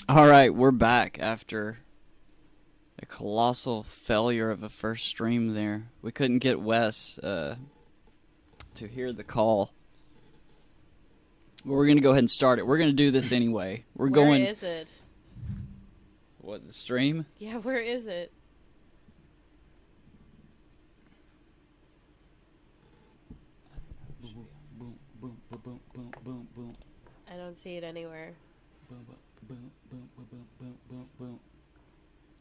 Alright, we're back after a colossal failure of a first stream there. We couldn't get Wes to hear the call. But we're going to go ahead and start it. We're going to do this anyway. Where is it? What, the stream? Yeah, where is it? I don't see it anywhere.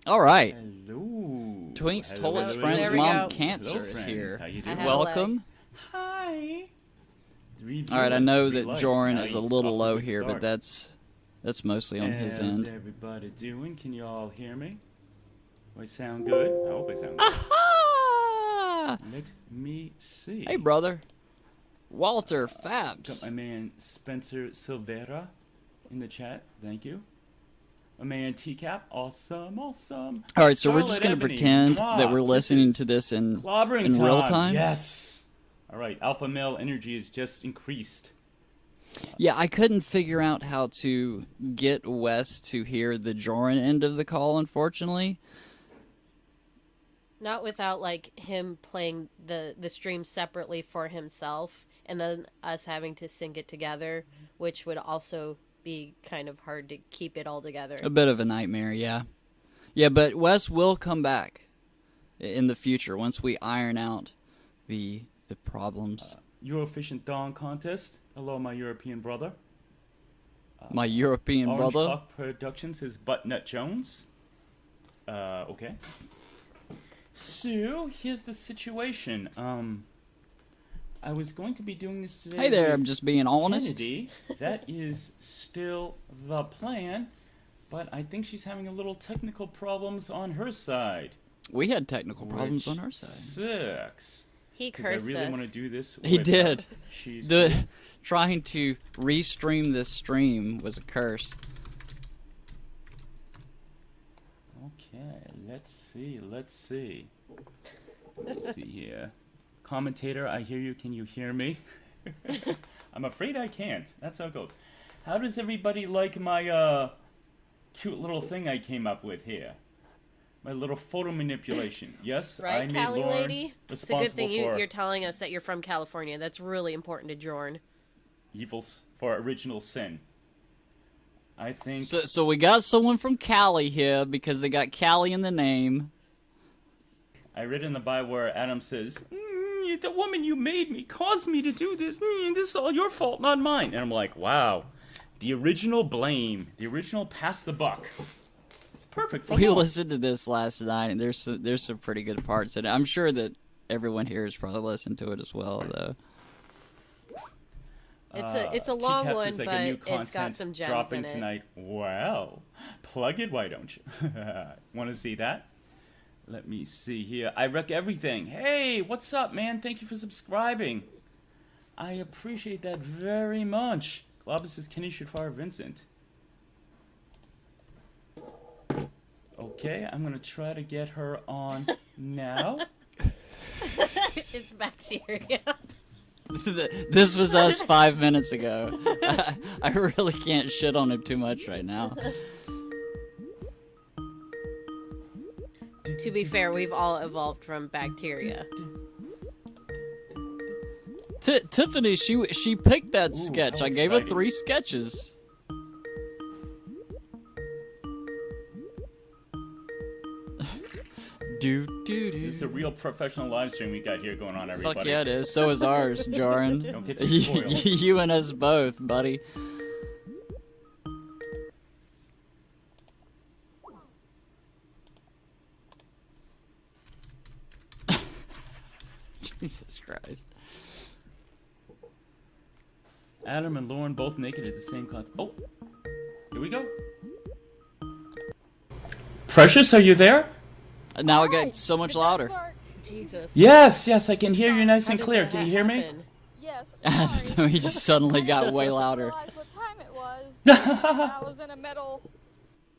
All right. Hello. Twinks Hello, told his hello, friend's hello. mom There we go. cancer Hello, is friends. here. How you I doing? have a Welcome. Hi. All right, I know that Likes. Jorrun is a Nice. little Off low to a good here, but start. that's mostly on his How's end. everybody doing? Can you all hear me? Do I sound good? I hope I sound good. Aha! Let me see. Hey, brother. Walter Got Fabs. my man Spencer Silvera in the chat. Thank you. My man TCAP. Awesome, awesome. All right, so we're just Scarlet going to Ebony. pretend Mwah. that we're listening Kisses. to this in Clobbering in real time. Yes. All right, alpha male energy is just increased. Yeah, I couldn't figure out how to get Wes to hear the Jorrun end of the call, unfortunately. Not without like him playing the stream separately for himself, and then us having to sync it together, which would also be kind of hard to keep it all together. A bit of a nightmare, yeah. Yeah, but Wes will come back in the future once we iron out the problems. Euroefficient Dawn contest. Hello, my European brother. My European Orange brother. Hawk Productions is Buttnut Jones. Okay. So here's the situation. I was going to be doing this today. Hey there, with I'm just being honest. Kennedy. That is still the plan, but I think she's having a little technical problems on her side. We had technical problems which on our side. Sucks. He Because I cursed really us. want to do this. He with did. her. She's Trying to restream this stream was a curse. Okay, let's see. Let's see here. Commentator, I hear you. Can you hear me? I'm afraid I can't. That's how it goes. How does everybody like my cute little thing I came up with here? My little photo manipulation. Yes, I Right, made Cali Lorne lady? It's a good responsible thing for you're telling us that you're from California. That's really important to Jorrun. evils for original sin. I think. So we got someone from Cali here because they got Cali in the name. I read in the Bible where Adam says, the woman you made me caused me to do this. This is all your fault, not mine. And I'm like, wow. The original blame. The original pass the buck. It's perfect for We Lorne. listened to this last night, and there's some pretty good parts in it. I'm sure that everyone here has probably listened to it as well, though. It's a long TCAP one, says they but got new it's got content some gems dropping in it. tonight. Well, plug it, why don't you? Want to see that? Let me see here. I wreck everything. Hey, what's up, man? Thank you for subscribing. I appreciate that very much. Clobber says Kenny should fire Vincent. Okay, I'm gonna try to get her on now. It's bacteria. This was us 5 minutes ago. I really can't shit on him too much right now. To be fair, we've all evolved from bacteria. Tiffany, she picked that sketch. how I gave her exciting. 3 sketches. This is a real professional live stream we got here going on, everybody. Fuck yeah, it is. So is ours, Jorrun. Don't get too spoiled. You and us both, buddy. Jesus Christ. Adam and Lorne both naked at the same concert. Oh, here we go. Precious, are you there? Now it got so much louder. Jesus. Yes, yes, I can hear you nice How and did clear. that Can you hear me? happen? Yes, I sorry. don't know, he just suddenly got way I louder. didn't realize what time it was. I was in a metal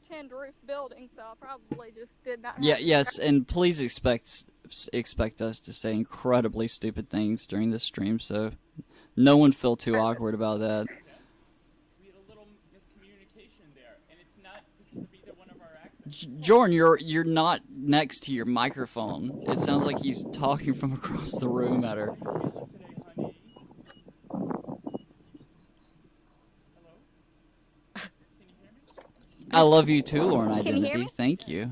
tinned roof building, so I probably just did not. Yeah, have- yes, and please expect us to say incredibly stupid things during this stream, so no one feel too awkward about that. We had a little miscommunication there, and it's not Jorrun, you're not next to your microphone. It sounds like he's talking from across the room at her. I love you too, Lorne Can you hear Identity. me? Thank you.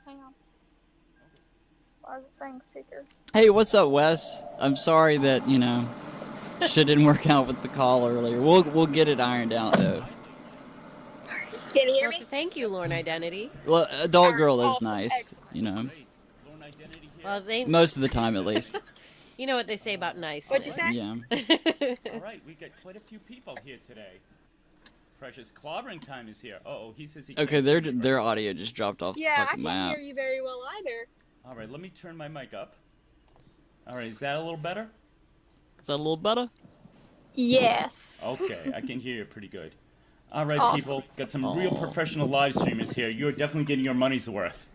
Hang on. Why is it saying speaker? Hey, what's up, Wes? I'm sorry that, shit didn't work out with the call earlier. We'll get it ironed out though. Can you hear Well, me? thank you, Lorne Identity. Well, adult girl is Awesome. nice, Well, they, most of the time at least. you know what they say about nice. What'd you say? Yeah. All right, we got quite a few people here today. Precious clobbering time is here. Uh-oh, he says he can't Okay, hear me. their audio just dropped off Yeah, the I fucking can't map. hear you very well either. All right, let me turn my mic up. All right, is that a little better? Is that a little better? Yes. Okay, I can hear you pretty good. All right, Awesome. people, got some real professional live streamers here. You're definitely getting your money's worth.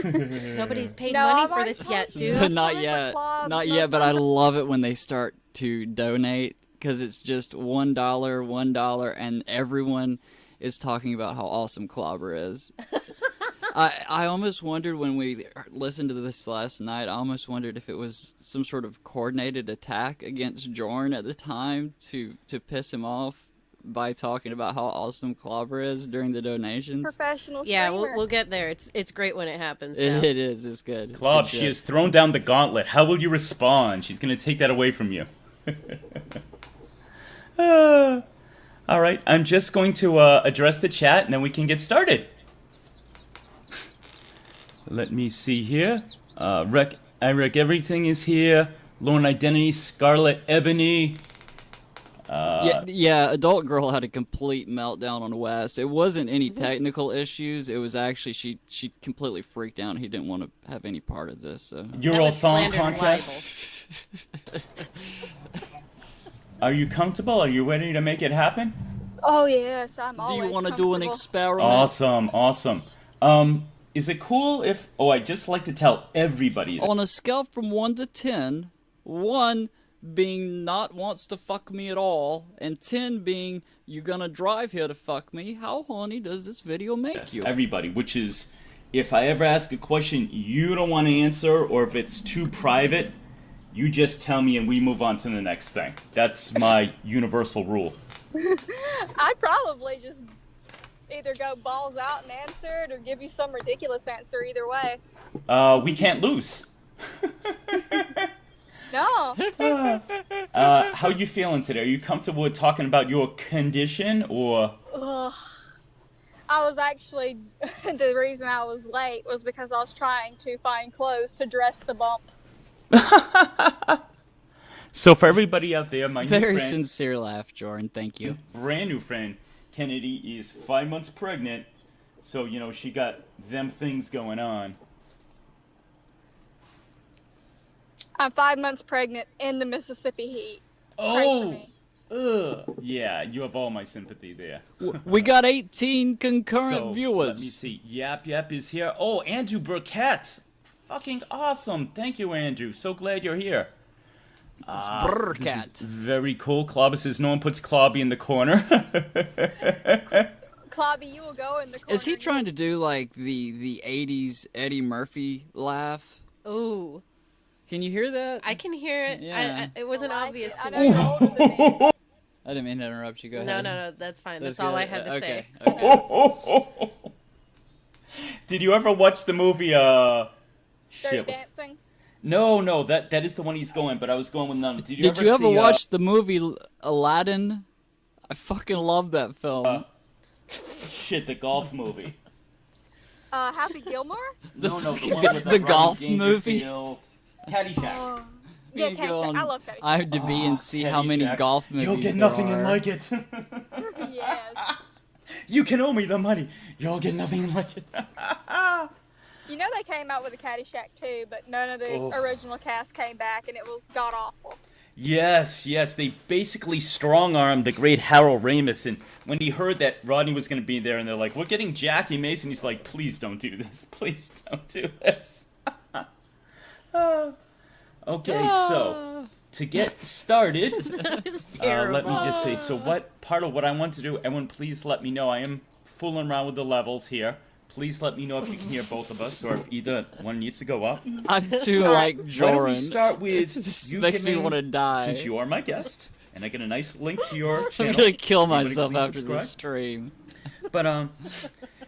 Nobody's paid No, money I'm for already this yet, talking. dude. Not Clipper yet. Club, Not no yet, but I stuff. love it when they start to donate because it's just $1, and everyone is talking about how awesome Clobber is. I almost wondered when we listened to this last night, I almost wondered if it was some sort of coordinated attack against Jorrun at the time to piss him off by talking about how awesome Clobber is during the donations. Professional Yeah, streamer. we'll get there. It's great when it happens. So. It is. It's good. It's Clob, good she shit. has thrown down the gauntlet. How will you respond? She's going to take that away from you. All right, I'm just going to address the chat, and then we can get started. Let me see here. Eric, everything is here. Lorne Identity, Scarlet Ebony. Yeah, adult girl had a complete meltdown on Wes. It wasn't any technical issues. It was actually she completely freaked out. He didn't want to have any part of this. So. Your That old was thong slander and contest. Are you comfortable? Are you ready to make it happen? Oh yes, I'm Do always you want to do an comfortable. experiment? Awesome. Is it cool if... Oh, I'd just like to tell everybody... On a scale from 1 to 10, 1 being not wants to fuck me at all, and 10 being you're gonna drive here to fuck me, how horny does this video make Yes, you? everybody, which is... If I ever ask a question you don't want to answer, or if it's too private, you just tell me and we move on to the next thing. That's my universal rule. I'd probably just either go balls out and answer it or give you some ridiculous answer either way. We can't lose. No. How you feeling today? Are you comfortable with talking about your condition, or... Ugh. I was actually, the reason I was late was because I was trying to find clothes to dress the bump. So for everybody out there, my new Very friend... sincere laugh, Jorrun. Thank you. brand new friend, Kennedy, is 5 months pregnant, so, she got them things going on. I'm 5 months pregnant in the Mississippi heat. Pray for Oh! me. Ugh. Yeah, you have all my sympathy there. We got 18 concurrent So, viewers. let me see. Yap is here. Oh, Andrew Burkett! Fucking awesome! Thank you, Andrew. So glad you're here. It's This is Burkett. very cool. Clobber says no one puts Clobby in the corner. Clobby, you will go in the corner. Is he trying to do like the 80s Eddie Murphy laugh? Ooh, Can you hear that? I can hear it. Yeah. It wasn't like obvious it. I to know me. you're older than me. I didn't mean to interrupt you. Go No, ahead. no, that's fine. That's That's all I good. had to Okay, say. okay. Did you ever watch the movie, Dirty shit, what's- dancing. No, that is the one he's going, but I was going with none. Did you Did you ever see, watch the movie Aladdin? I fucking love that film. shit, the golf movie? Happy Gilmore? No, the one with the Rodney golf movie? Dangerfield. Caddyshack. Oh. Yeah, You go Caddyshack. on I love Caddyshack. IMDb and see how many Caddyshack. golf movies You'll get there nothing are. in like it. Yes. You can owe me the money. You'll get nothing like it. You know they came out with a Caddyshack too, but none of the Oh. original cast came back, and it was god awful. Yes, they basically strong-armed the great Harold Ramis, and when he heard that Rodney was going to be there, and they're like, we're getting Jackie Mason, he's like, please don't do this. Please don't do this. Okay, so, to get started, That was let terrible. me just say, so what part of what I want to do, everyone please let me know. I am fooling around with the levels here. Please let me know if you can hear both of us, or if either one needs to go up. I'm too like Why don't we Jorrun. start with This you makes me giving- want to die. Since you are my guest, and I get a nice link to your I'm channel. gonna kill everybody myself please after subscribe. this stream. But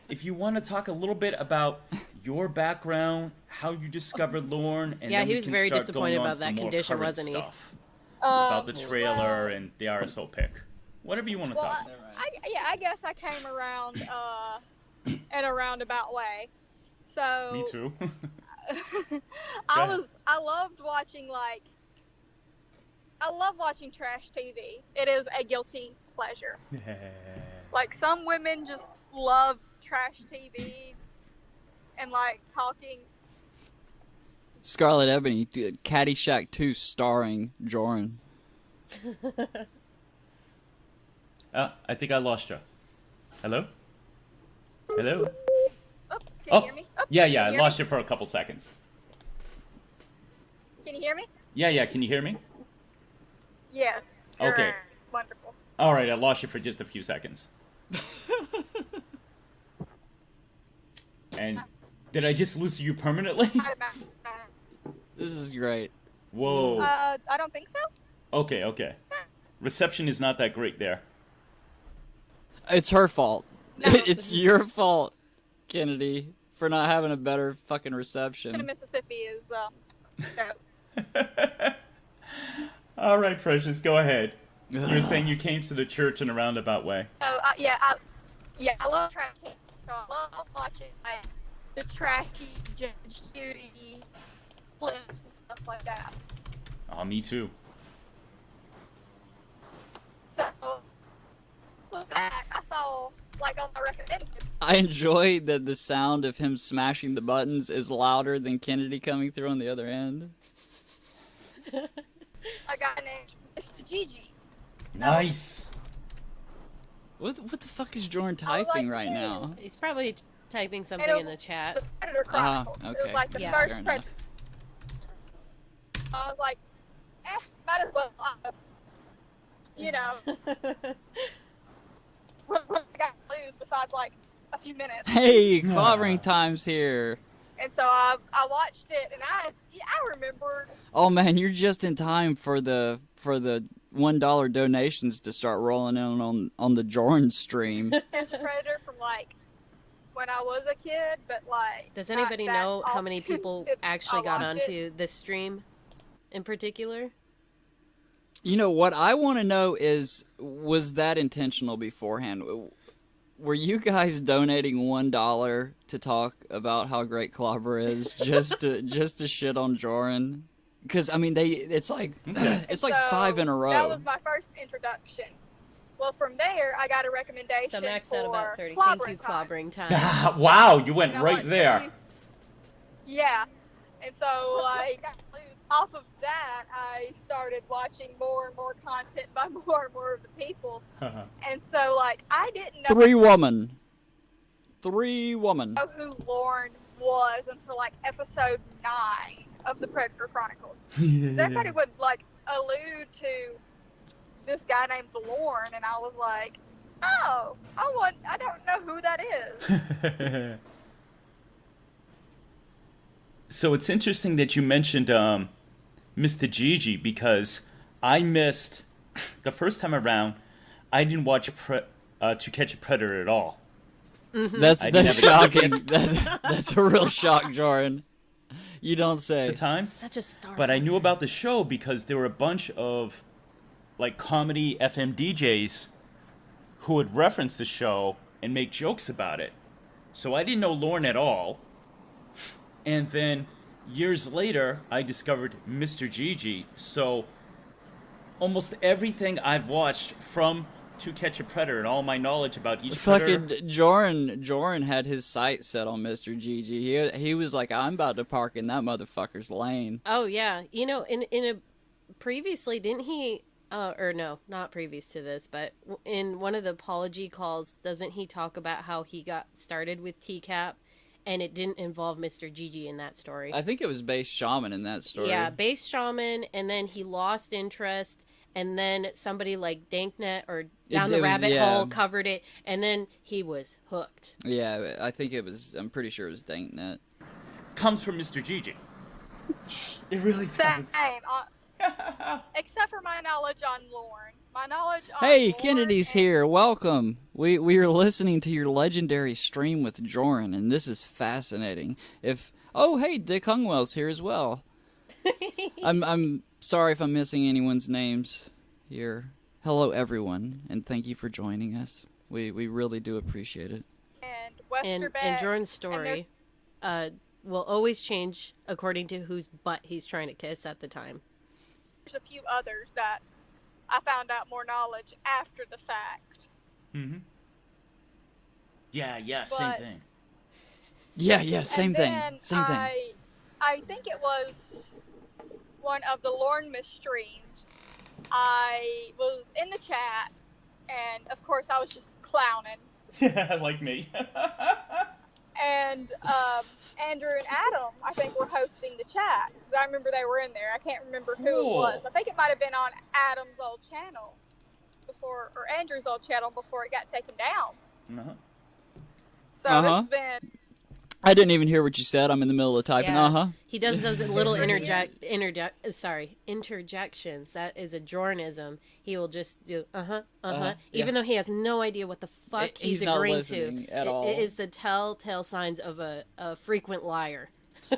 if you want to talk a little bit about your background, how you discovered Lorne, and Yeah, then he we was can very start disappointed going on about that some more condition, current wasn't he? stuff about the Well, trailer and the RSO pick. Whatever you want to Well, talk. I guess I came around in a roundabout way. So Me too. I ahead. loved watching I love watching trash TV. It is a guilty pleasure. Like some women just love trash TV and like talking. Scarlet Ebony, Caddyshack 2 starring Jorrun. I think I lost you. Hello? Hello? Oh, can Oh, you hear me? yeah, can I you hear lost me? you for a couple seconds. Can you hear me? Yeah, can you hear me? Yes. Okay. You're wonderful. All right, I lost you for just a few seconds. And did I just lose you permanently? This is great. Whoa. I don't think so. Okay. Reception is not that great there. It's her fault. No. It's your fault, Kennedy, for not having a better fucking In reception. Mississippi is no. All right, Precious, go ahead. You're saying you came to the church in a roundabout way. So I love trash TV. So I love watching like the trashy Judge Judy flips and stuff like that. Oh, me too. So that I saw like on my recommendations. I enjoy that the sound of him smashing the buttons is louder than Kennedy coming through on the other end. A guy named Mr. Gigi. Nice. What the fuck is Jorrun I was typing like, right "Hey." now? He's probably typing something And it in the was chat. The Predator Chronicles. It okay. was like the Yeah. Fair first enough. Predator. I was like, might as well. You know, what I got to lose besides like a few minutes. Hey, clobbering time's here. And so I watched it, and I remembered. Oh man, you're just in time for the $1 donations to start rolling in on the Jorrun stream. Catch a Predator from like when I was a kid, but like. Does anybody that's know how all- many people I actually got watched onto it. this stream in particular? You know what I want to know is, was that intentional beforehand? Were you guys donating $1 to talk about how great Clobber is, just to shit on Jorrun? Because I mean, it's like it's like So, 5 in a row. That was my first introduction. Well, from there, I got a recommendation So maxed out for about 30. Thank you, clobbering time. clobbering time. Wow, you went And I right watched there. a few- Yeah, and so like off of that, I started watching more and more content by more and more of the people, and so like I didn't know 3 woman. who Lorne was until like episode 9 of the Predator Chronicles. Everybody would like allude to this guy named Lorne, and I was like, oh, I don't know who that is. So it's interesting that you mentioned Mr. Gigi, because I missed the first time around. I didn't watch To Catch a Predator at all. That's I didn't have a shocking. That's a real shock, Jorrun. You don't say. At the time, Such a star. but I knew about the show because there were a bunch of like comedy FM DJs who would reference the show and make jokes about it. So I didn't know Lorne at all. And then years later, I discovered Mr. Gigi. So almost everything I've watched from To Catch a Predator and all my knowledge about each Fucking predator. Jorrun had his sights set on Mr. Gigi. He was like, I'm about to park in that motherfucker's lane. Oh yeah, you know, in a previously didn't he? Or no, not previous to this, but in one of the apology calls, doesn't he talk about how he got started with TCAP, and it didn't involve Mr. Gigi in that story? I think it was Base Shaman in that story. Yeah, base shaman, and then he lost interest, and then somebody like Danknet or Down It the was- Rabbit yeah. Hole covered it, and then he was hooked. Yeah, I think it was. I'm pretty sure it was Danknet. Comes from Mr. Gigi. It really Same. does. Except for my knowledge on Lorne. My knowledge on Hey, Lorne Kennedy's and- here. Welcome. We are listening to your legendary stream with Jorrun, and this is fascinating. Oh, hey, Dick Hungwell's here as well. I'm sorry if I'm missing anyone's names here. Hello, everyone, and thank you for joining us. We really do appreciate it. and And Westerbeck. Jordan's story will always change according to whose butt he's trying to kiss at the time. There's a few others that I found out more knowledge after the fact. Mm-hmm. Yeah, same But- thing. Yeah, same And thing. then Same thing. I think it was one of the Lorne streams. I was in the chat, and of course I was just clowning. Yeah, like me. And Andrew and Adam, I think, were hosting the chat because I remember they were in there. I can't remember who Cool. it was. I think it might have been on Adam's old channel or Andrew's old channel before it got taken down. Uh-huh. So Uh-huh. it's been. I didn't even hear what you said. I'm in the middle of typing. Yeah. He does those little interjections. That is a Jornism. He will just do even though he has no idea what the fuck he's not agreeing listening to. at all. It is the telltale signs of a frequent liar. Oh,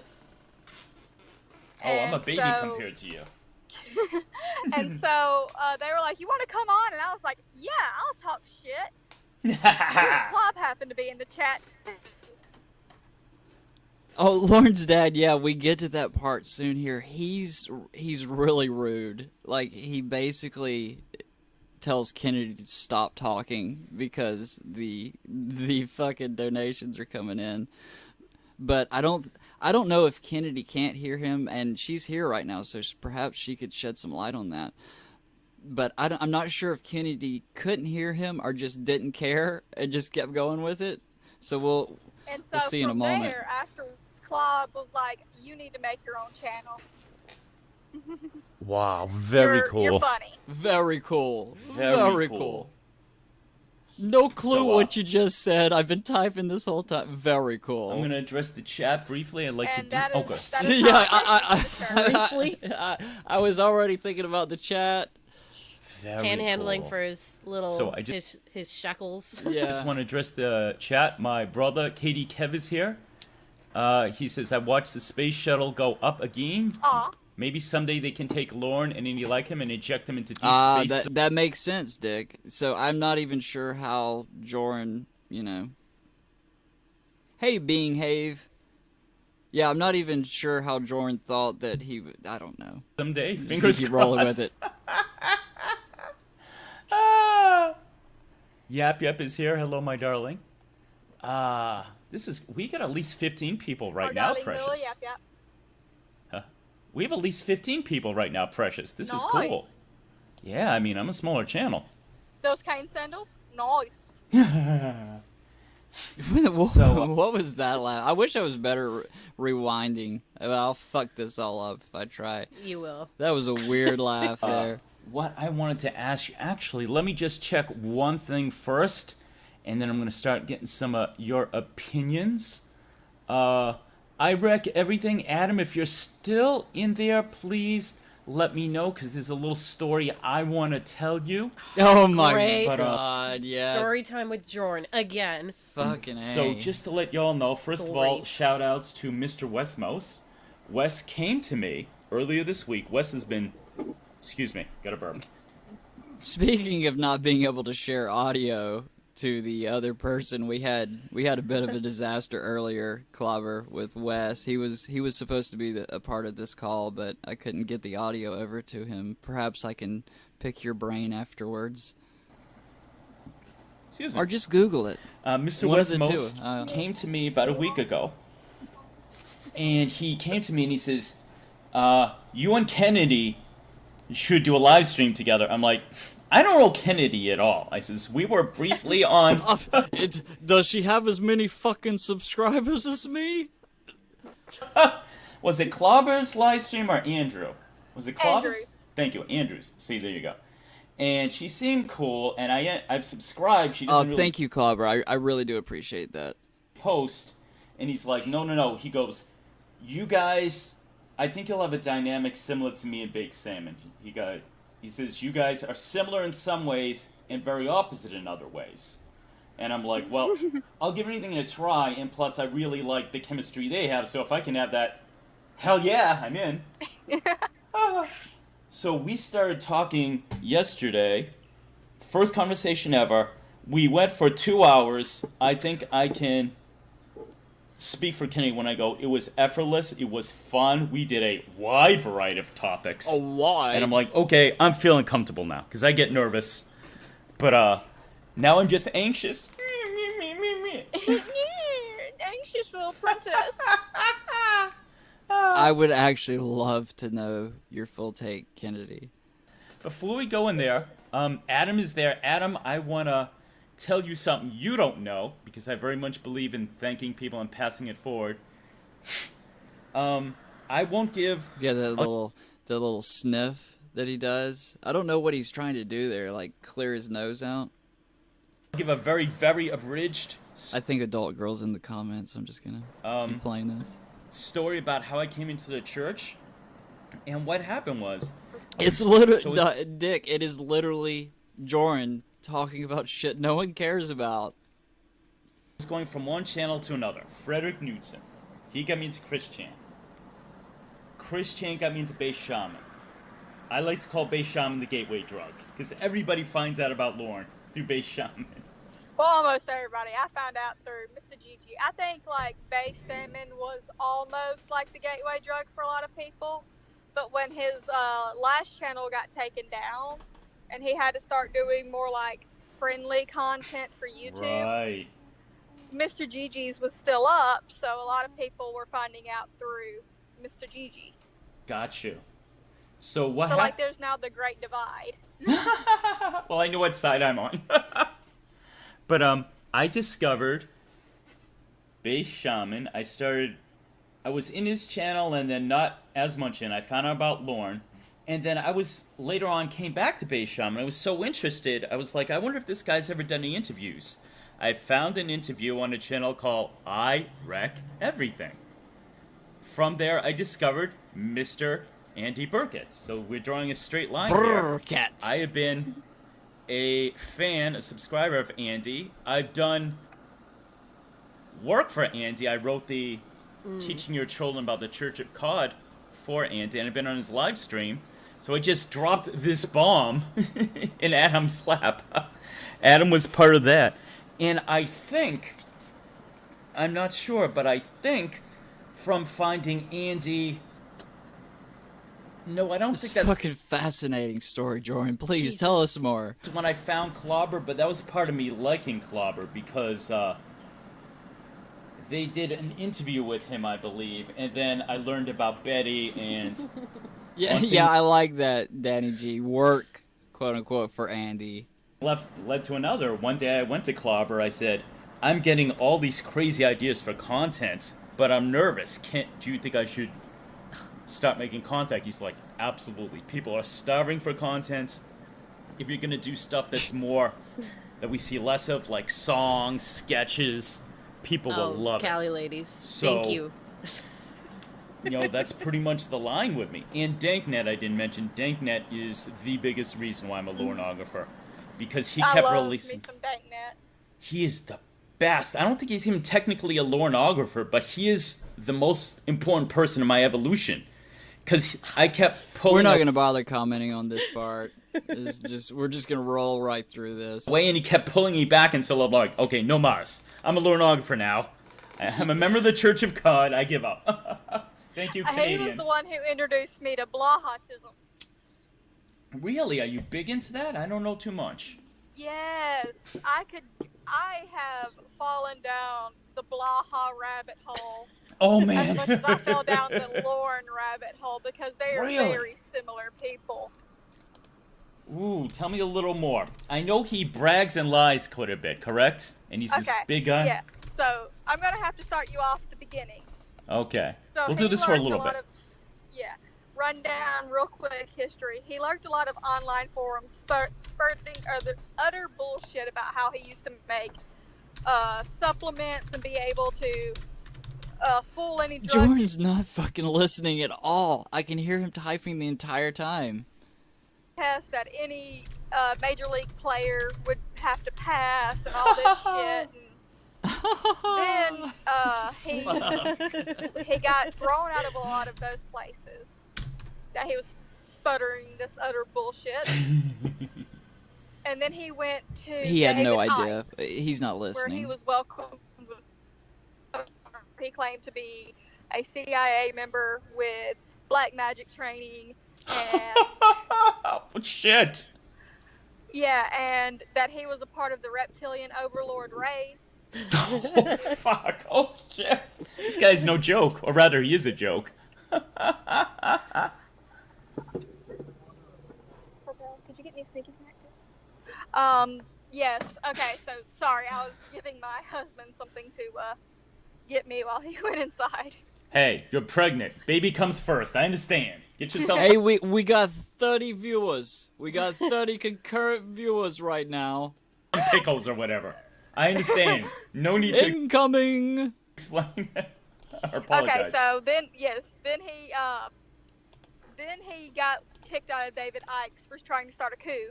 I'm a And baby so- compared to you. And so they were like, "You want to come on?" And I was like, "Yeah, I'll talk shit." Club happened to be in the chat. Oh, Lorne's dad, yeah, we get to that part soon here. He's really rude. Like, he basically tells Kennedy to stop talking because the fucking donations are coming in. But I don't know if Kennedy can't hear him, and she's here right now, so perhaps she could shed some light on that. But I'm not sure if Kennedy couldn't hear him or just didn't care and just kept going with it. So we'll see in a from moment. there, afterwards, Club was like, "You need to make your own channel. Wow, very cool. You're funny." Very cool. Very cool. cool. No clue So, what you just said. I've been typing this whole time. Very cool. I'm gonna address the chat briefly. I'd like And to do. that Oh, is- good. that is Yeah, how Briefly. I was already thinking about the chat. Very Panhandling cool. for his little So I just- his shekels. I Yeah. just want to address the chat. My brother, Katie Kev, is here. He says, I watched the space shuttle go up again. Aw. Maybe someday they can take Lorne and any like him and inject him into deep space. That makes sense, Dick. So I'm not even sure how Jorrun, Hey, Being Have. Yeah, I'm not even sure how Jorrun thought that he would. I don't know. Someday, Just fingers keep crossed. rolling with it. Yap is here. Hello, my darling. We got at least 15 people right Our now, darling Precious. Lily, yep. We have at least 15 people right now, Precious. This is Nice. cool. Yeah, I mean, I'm a smaller channel. Those cane sandals? Nice. What was that laugh? I wish I was better rewinding. I'll fuck this all up if I try. You will. That was a weird laugh there. What I wanted to ask you, actually, let me just check one thing first, and then I'm going to start getting some of your opinions. I wreck everything. Adam, if you're still in there, please let me know, because there's a little story I want to tell you. Oh my Great. god, yeah. Story time with Jorrun again. Fucking A. So just to let y'all know, first of all, Stories. shout outs to Mr. Westmos. Wes came to me earlier this week. Wes has been... Excuse me, got a burp. Speaking of not being able to share audio to the other person, we had a bit of a disaster earlier, Clobber, with Wes. He was supposed to be a part of this call, but I couldn't get the audio over to him. Perhaps I can pick your brain afterwards. Excuse me. Or just Google it. Mr. One of the Westmos two. came to me about a week ago, and he came to me and he says, you and Kennedy should do a live stream together. I'm like, I don't know Kennedy at all. I says, we were briefly on... Does she have as many fucking subscribers as me? Was it Clobber's live stream or Andrew? Was it Clobber's? Andrew's. Thank you, Andrews. See, there you go. And she seemed cool, and I've subscribed. She doesn't really Thank you, Clobber. I really do appreciate that. post. And he's like, no. He goes, you guys, I think you'll have a dynamic similar to me and Baked Salmon. He says, you guys are similar in some ways and very opposite in other ways. And I'm like, well, I'll give anything a try, and plus I really like the chemistry they have, so if I can have that, hell yeah, I'm in. So we started talking yesterday, first conversation ever. We went for 2 hours. I think I can speak for Kennedy when I go, it was effortless, it was fun, we did a wide variety of topics. Oh, why? And I'm like, okay, I'm feeling comfortable now, because I get nervous. But, now I'm just anxious. Anxious little princess. I would actually love to know your full take, Kennedy. Before we go in there, Adam is there. Adam, I want to tell you something you don't know, because I very much believe in thanking people and passing it forward. I won't give... He's got that little sniff that he does. I don't know what he's trying to do there, like clear his nose out. Give a very, very abridged... I think adult girls in the comments. I'm just gonna keep playing this. Story about how I came into the church, and what happened was... It's literally... Dick, it is literally Jorrun talking about shit no one cares about. I was going from one channel to another. Frederick Knudsen. He got me into Chris Chan. Chris Chan got me into Base Shaman. I like to call Base Shaman the gateway drug, because everybody finds out about Lorne through Base Shaman. Well, almost everybody. I found out through Mr. Gigi. I think, like, Base Salmon was almost like the gateway drug for a lot of people. But when his last channel got taken down, and he had to start doing more, like, friendly content for YouTube, Right. Mr. Gigi's was still up, so a lot of people were finding out through Mr. Gigi. Got you. So what So, like, happened? there's now the great divide. Well, I know what side I'm on. But I discovered Base Shaman. I was in his channel and then not as much in. I found out about Lorne. And then later on came back to Base Shaman. I was so interested. I was like, I wonder if this guy's ever done any interviews. I found an interview on a channel called I Wreck Everything. From there, I discovered Mr. Andy Burkett. So we're drawing a straight line here. Burkett. I have been a subscriber of Andy. I've done work for Andy. I wrote the Teaching Your Children About the Church of God for Andy, and I've been on his live stream. So I just dropped this bomb in Adam's lap. Adam was part of that. And I think, I'm not sure, but I think from finding Andy... No, I don't think that's... fucking fascinating story, Jorrun. Please, tell us more. When I found Clobber, but that was part of me liking Clobber, because they did an interview with him, I believe, and then I learned about Betty, and... Yeah, I like that Danny G work, quote-unquote, for Andy. Led to another. One day I went to Clobber, I said, I'm getting all these crazy ideas for content, but I'm nervous. Do you think I should start making content? He's like, absolutely. People are starving for content. If you're gonna do stuff that's more, that we see less of, like songs, sketches, people will love Cali it. ladies. So, Thank you. That's pretty much the line with me. And Danknet, I didn't mention. Danknet is the biggest reason why I'm a Lornographer. Because he kept releasing... Me some Danknet. He is the best. I don't think he's even technically a Lornographer, but he is the most important person in my evolution. Because I kept pulling... We're not going to bother commenting on this part. We're just going to roll right through this. Way, and he kept pulling me back until I'm like, okay, no mas. I'm a Lornographer now. I'm a member of the Church of God. I give up. Thank you, Canadian. He was the one who introduced me to Blahatism. Really? Are you big into that? I don't know too much. Yes, I have fallen down the Blaha rabbit hole. Oh, As man. much as I fell down the Lorne rabbit hole, because they are Really? very similar people. Ooh, tell me a little more. I know he brags and lies quite a bit, correct? And he's this big guy? Yeah, so I'm going to have to start you off at the beginning. Okay. So We'll do he this for a learned little lot bit. Of, yeah. run down real quick history. He lurked a lot of online forums, spurting the utter bullshit about how he used to make supplements and be able to fool any drug. Jordan's not fucking listening at all. I can hear him typing the entire time. Test that any major league player would have to pass and all this shit. And then he got thrown out of a lot of those places that he was sputtering this utter bullshit. And then he went to He had no David idea. Icke, He's not where listening. he was welcomed. He claimed to be a CIA member with black magic training, and Oh, shit. yeah, and that he was a part of the reptilian overlord race. Oh, fuck. Oh, shit. This guy's no joke. Or rather, he is a joke. Could you get me a sneaky snack? Yes. Okay, so sorry, I was giving my husband something to get me while he went inside. Hey, you're pregnant. Baby comes first. I understand. Get yourself... Hey, we got 30 viewers. We got 30 concurrent viewers right now. pickles or whatever. I understand. No need to Incoming! explain that. Or apologize. Okay, so then he got kicked out of David Icke's for trying to start a coup.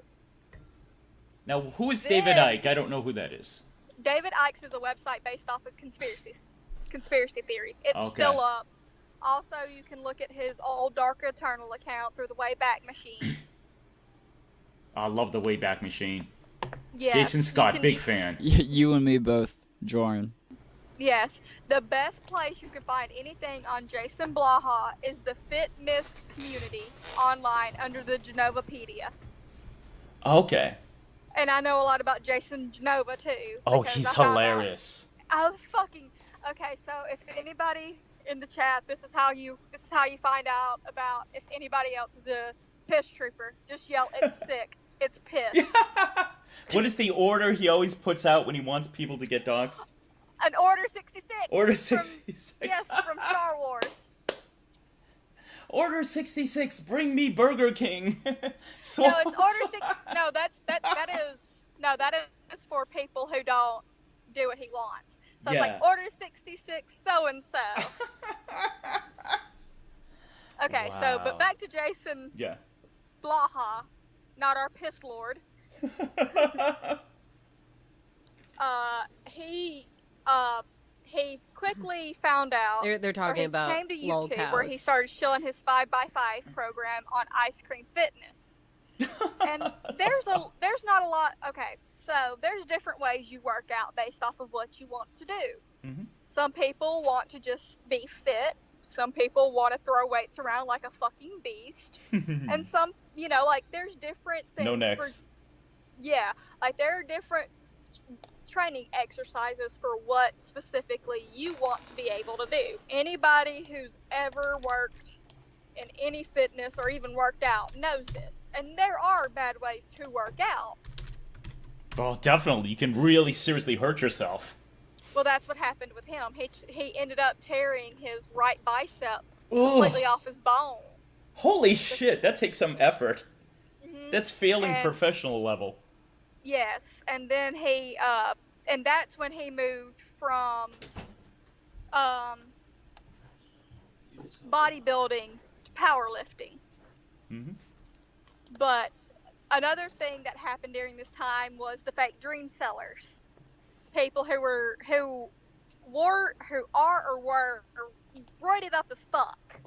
Now, who is David Icke? I don't know who that is. David Icke's is a website based off of conspiracy theories. It's Okay. still up. Also, you can look at his old Dark Eternal account through the Wayback Machine. I love the Wayback Machine. Yes, Jason you Scott, can- big fan. You and me both, Jorrun. Yes, the best place you can find anything on Jason Blaha is the Fitness community online under the Genovapedia. Okay. And I know a lot about Jason Genova too. Oh, because he's I found out- hilarious. Okay, so if anybody in the chat, this is how you find out about if anybody else is a piss trooper. Just yell, "It's sick, it's piss." What is the order he always puts out when he wants people to get doxxed? An Order 66. Order from- 66. Yes, from Star Wars. Order 66, bring me Burger King. So No, it's Order 6. No, that is for people who don't do what he wants. So it's Yeah. like Order 66, so and so. Okay, so Wow. but back to Jason Yeah. Blaha, not our piss lord. He quickly found out. They're talking or he about came to lol YouTube where he cows. started showing his 5x5 program on Ice Cream Fitness. And there's not a lot. Okay, so there's different ways you work out based off of what you want to do. Mhm. Some people want to just be fit. Some people want to throw weights around like a fucking beast. And some, like there's different things. No necks. Yeah, like there are different training exercises for what specifically you want to be able to do. Anybody who's ever worked in any fitness or even worked out knows this. And there are bad ways to work out. Oh, definitely. You can really seriously hurt yourself. Well, that's what happened with him. He ended up tearing his right bicep Ooh. completely off his bone. Holy shit, that takes some effort. Mhm. That's failing And- professional level. Yes, and then and that's when he moved from bodybuilding to powerlifting. Mm-hmm. But another thing that happened during this time was the fake dream sellers, people who are or were roided up as fuck,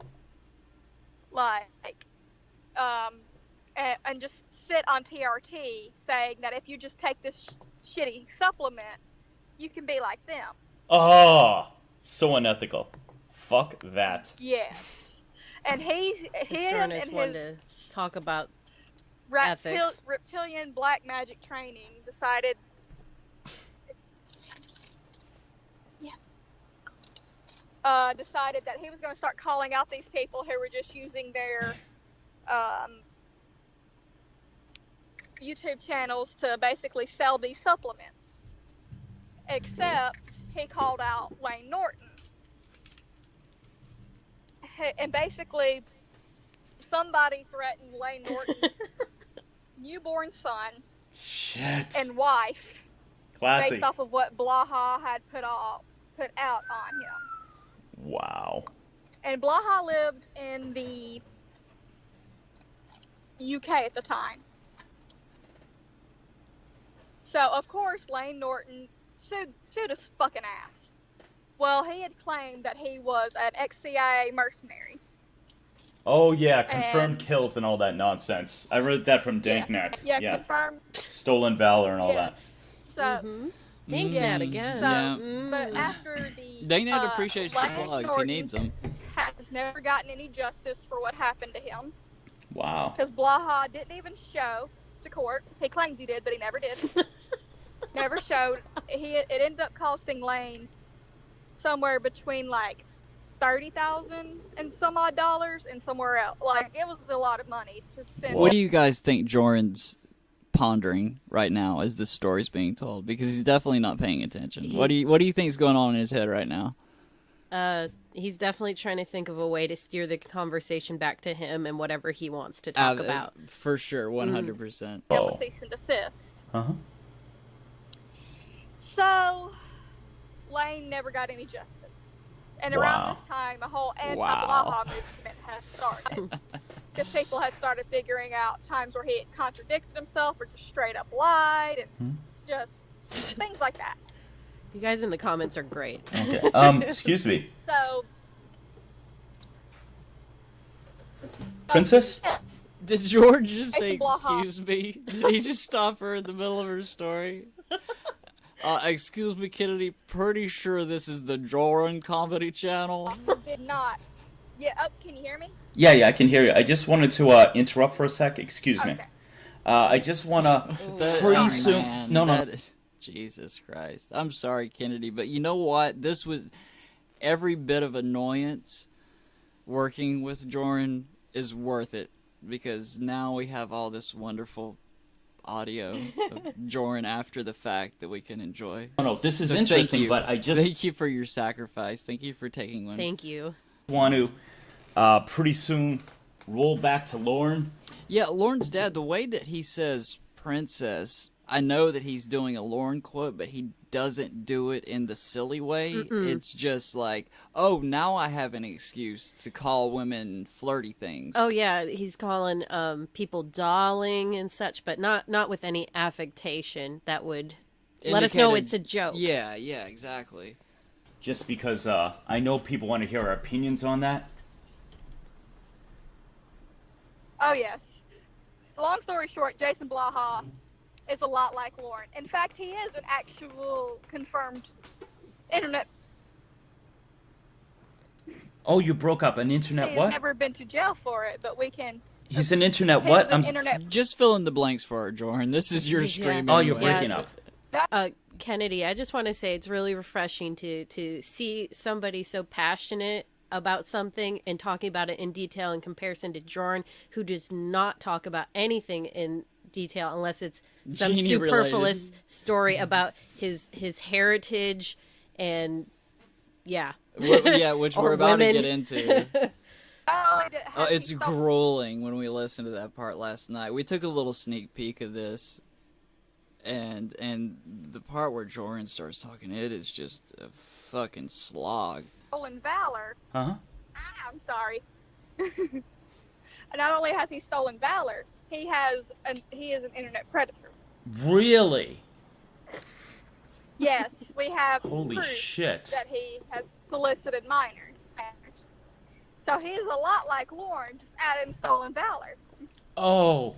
and just sit on TRT saying that if you just take this shitty supplement, you can be like them. Oh, so unethical. Fuck that. Yes, and him Jorrun and just wanted his to talk about ethics. reptilian black magic training decided. Decided that he was going to start calling out these people who were just using their YouTube channels to basically sell these supplements. Except he called out Wayne Norton. And basically, somebody threatened Lane Norton's newborn son Shit. and wife Classy. based off of what Blaha had put out on him. Wow. And Blaha lived in the UK at the time. So, of course, Lane Norton sued his fucking ass. Well, he had claimed that he was an ex-CIA mercenary. Oh, yeah, confirmed And- kills and all that nonsense. I read that from Danknet. Yeah, confirmed. Stolen valor and all Yes. So, Mm-hmm. Dang that again. So, but after the Danknet appreciates the Lane plugs. He Norton needs them. has never gotten any justice for what happened to him. Wow. Because Blaha didn't even show to court. He claims he did, but he never did. Never showed. It ended up costing Lane somewhere between like $30,000 and some odd dollars, and somewhere else. Like, it was a lot of money to send. What do you guys think Jorrun's pondering right now as this story's being told? Because he's definitely not paying attention. What do you think is going on in his head right now? He's definitely trying to think of a way to steer the conversation back to him and whatever he wants to talk about. For sure, 100%. Him Oh. a cease and desist. Uh-huh. So, Lane never got any justice. And around this time, a whole anti-Blaha movement had started. Because people had started figuring out times where he had contradicted himself or just straight up lied and just things like that. You guys in the comments are great. Okay. Excuse me. So, Princess? Did George just say, Jason Blaha. excuse me? Did he just stop her in the middle of her story? Excuse me, Kennedy. Pretty sure this is the Jorrun Comedy channel. did not. Yeah, can you hear me? Yeah, I can hear you. I just wanted to interrupt for a sec. Excuse me. Okay. I just want to pretty soon... Man, No. that is- Jesus Christ. I'm sorry, Kennedy, but you know what? This was every bit of annoyance working with Jorrun is worth it, because now we have all this wonderful audio of Jorrun after the fact that we can enjoy. No, this is So thank interesting, you. but I just Thank you for your sacrifice. Thank you for taking one. Thank you. want to pretty soon roll back to Lorne. Yeah, Lorne's dad, the way that he says princess, I know that he's doing a Lorne quote, but he doesn't do it in the silly way. It's just like, oh, now I have an excuse to call women flirty things. Oh yeah, he's calling people darling and such, but not with any affectation that would let us know Indicated- it's a joke. Yeah, exactly. Just because I know people want to hear our opinions on that. Oh, yes. Long story short, Jason Blaha is a lot like Lorne. In fact, he is an actual confirmed internet. Oh, you broke up. An internet He's what? never been to jail for it, but we can. He's an internet He's what? an internet. Just fill in the blanks for her, Jorrun. This is your stream. Oh, you're anyway. breaking up. Kennedy, I just want to say it's really refreshing to see somebody so passionate about something and talking about it in detail in comparison to Jorrun, who does not talk about anything in detail unless it's some Genie superfluous story about his heritage and yeah. Which Or we're about women. to get into. Oh, It's grueling when we listened to that part last night. We took a little sneak peek of this, and the part where Jorrun starts talking, it is just a fucking slog. stolen valor. Uh-huh. I'm sorry. Not only has he stolen valor, he is an internet predator. Really? Yes, we have Holy proof shit. that he has solicited minors. So he's a lot like Lorne, just add in stolen valor. Oh.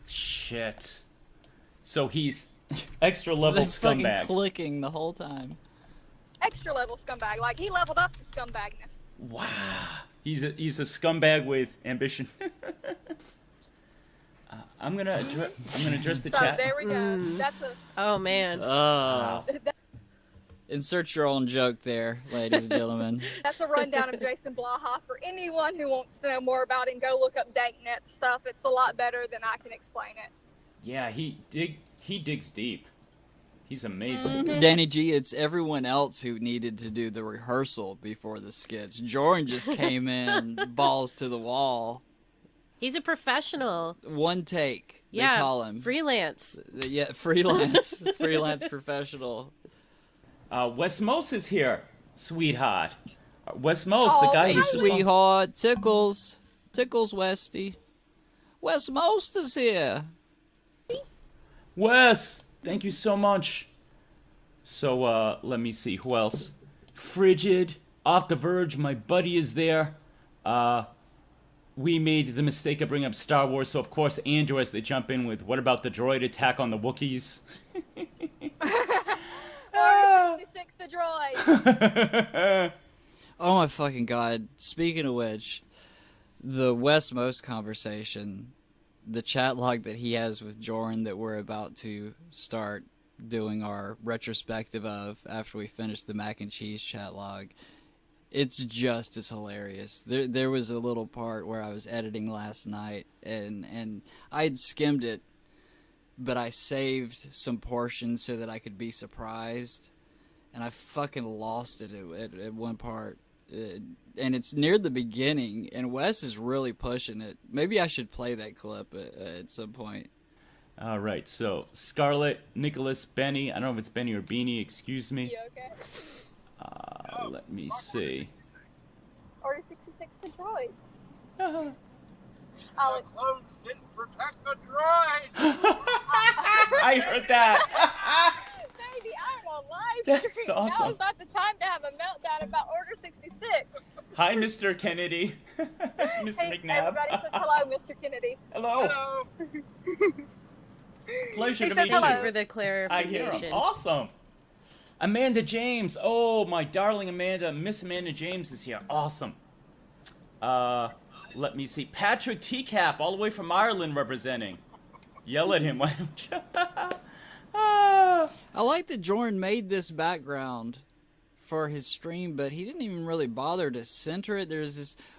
Shit. So he's extra level That's fucking scumbag. clicking the whole time. Extra level scumbag. Like, he leveled up the scumbagness. Wow. He's a scumbag with ambition. I'm gonna address the So chat. there we go. That's a Oh man. Wow. Insert your own joke there, ladies and gentlemen. that's a rundown of Jason Blaha for anyone who wants to know more about it. And go look up Danknet stuff. It's a lot better than I can explain it. Yeah, he digs deep. He's amazing. Danny G, it's everyone else who needed to do the rehearsal before the skits. Jorrun just came in, balls to the wall. He's a professional. One take, they Yeah, call him. freelance. Yeah, freelance. Freelance professional. Wes Mose is here, sweetheart. Wes Mose, the guy Hey, who's sweetheart. Tickles. Tickles, Westy. Wes Most is here. Wes, thank you so much. So, let me see, who else? Frigid, Off the Verge, my buddy is there. We made the mistake of bringing up Star Wars, so of course Andrew has to jump in with, what about the droid attack on the Wookiees? Order 66 the droid. Oh my fucking god. Speaking of which, the West Most conversation, the chat log that he has with Jorrun that we're about to start doing our retrospective of after we finish the mac and cheese chat log, it's just as hilarious. There was a little part where I was editing last night and I'd skimmed it, but I saved some portions so that I could be surprised, and I fucking lost it at one part. And it's near the beginning, and Wes is really pushing it. Maybe I should play that clip at some point. All right, so Scarlett, Nicholas, Benny. I don't know if it's Benny or Beanie. Excuse me. You okay? Let me see. Order 66 the droid. Uh-huh. Alex. Clones didn't protect the droid. I heard that. Baby, I'm on live That's stream. awesome. Now's not the time to have a meltdown about Order 66. Hi, Mr. Kennedy. Mr. Hey, McNab. everybody says hello, Mr. Kennedy. Hello. Hello. Pleasure He to says meet Thank hello. you. you for the I hear him. clarification. Awesome. Amanda James. Oh, my darling Amanda. Miss Amanda James is here. Awesome. Let me see. Patrick TCAP, all the way from Ireland, representing. Yell at him, why don't you? Ah. I like that Jorrun made this background for his stream, but he didn't even really bother to center it.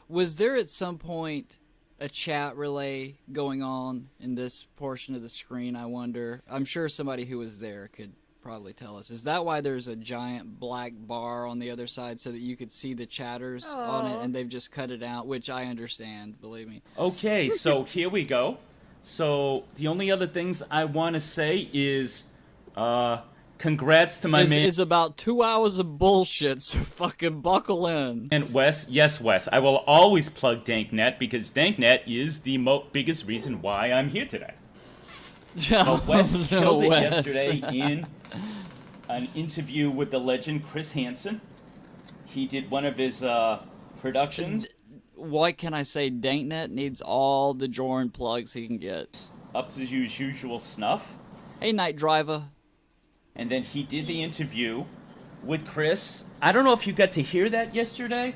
Was there at some point a chat relay going on in this portion of the screen, I wonder? I'm sure somebody who was there could probably tell us. Is that why there's a giant black bar on the other side so that you could see the chatters on it, Aw. and they've just cut it out, which I understand, believe me. Okay, so here we go. So the only other things I want to say is, congrats to my man. Is about 2 hours of bullshit, so fucking buckle in. And Wes, yes, Wes, I will always plug DankNet because DankNet is the biggest reason why I'm here today. But Wes killed it Wes. yesterday in an interview with the legend Chris Hansen. He did one of his productions. What can I say? DankNet needs all the Jorrun plugs he can get. Up to his usual snuff. Hey, Night Driver. And then he did the interview with Chris. I don't know if you got to hear that yesterday.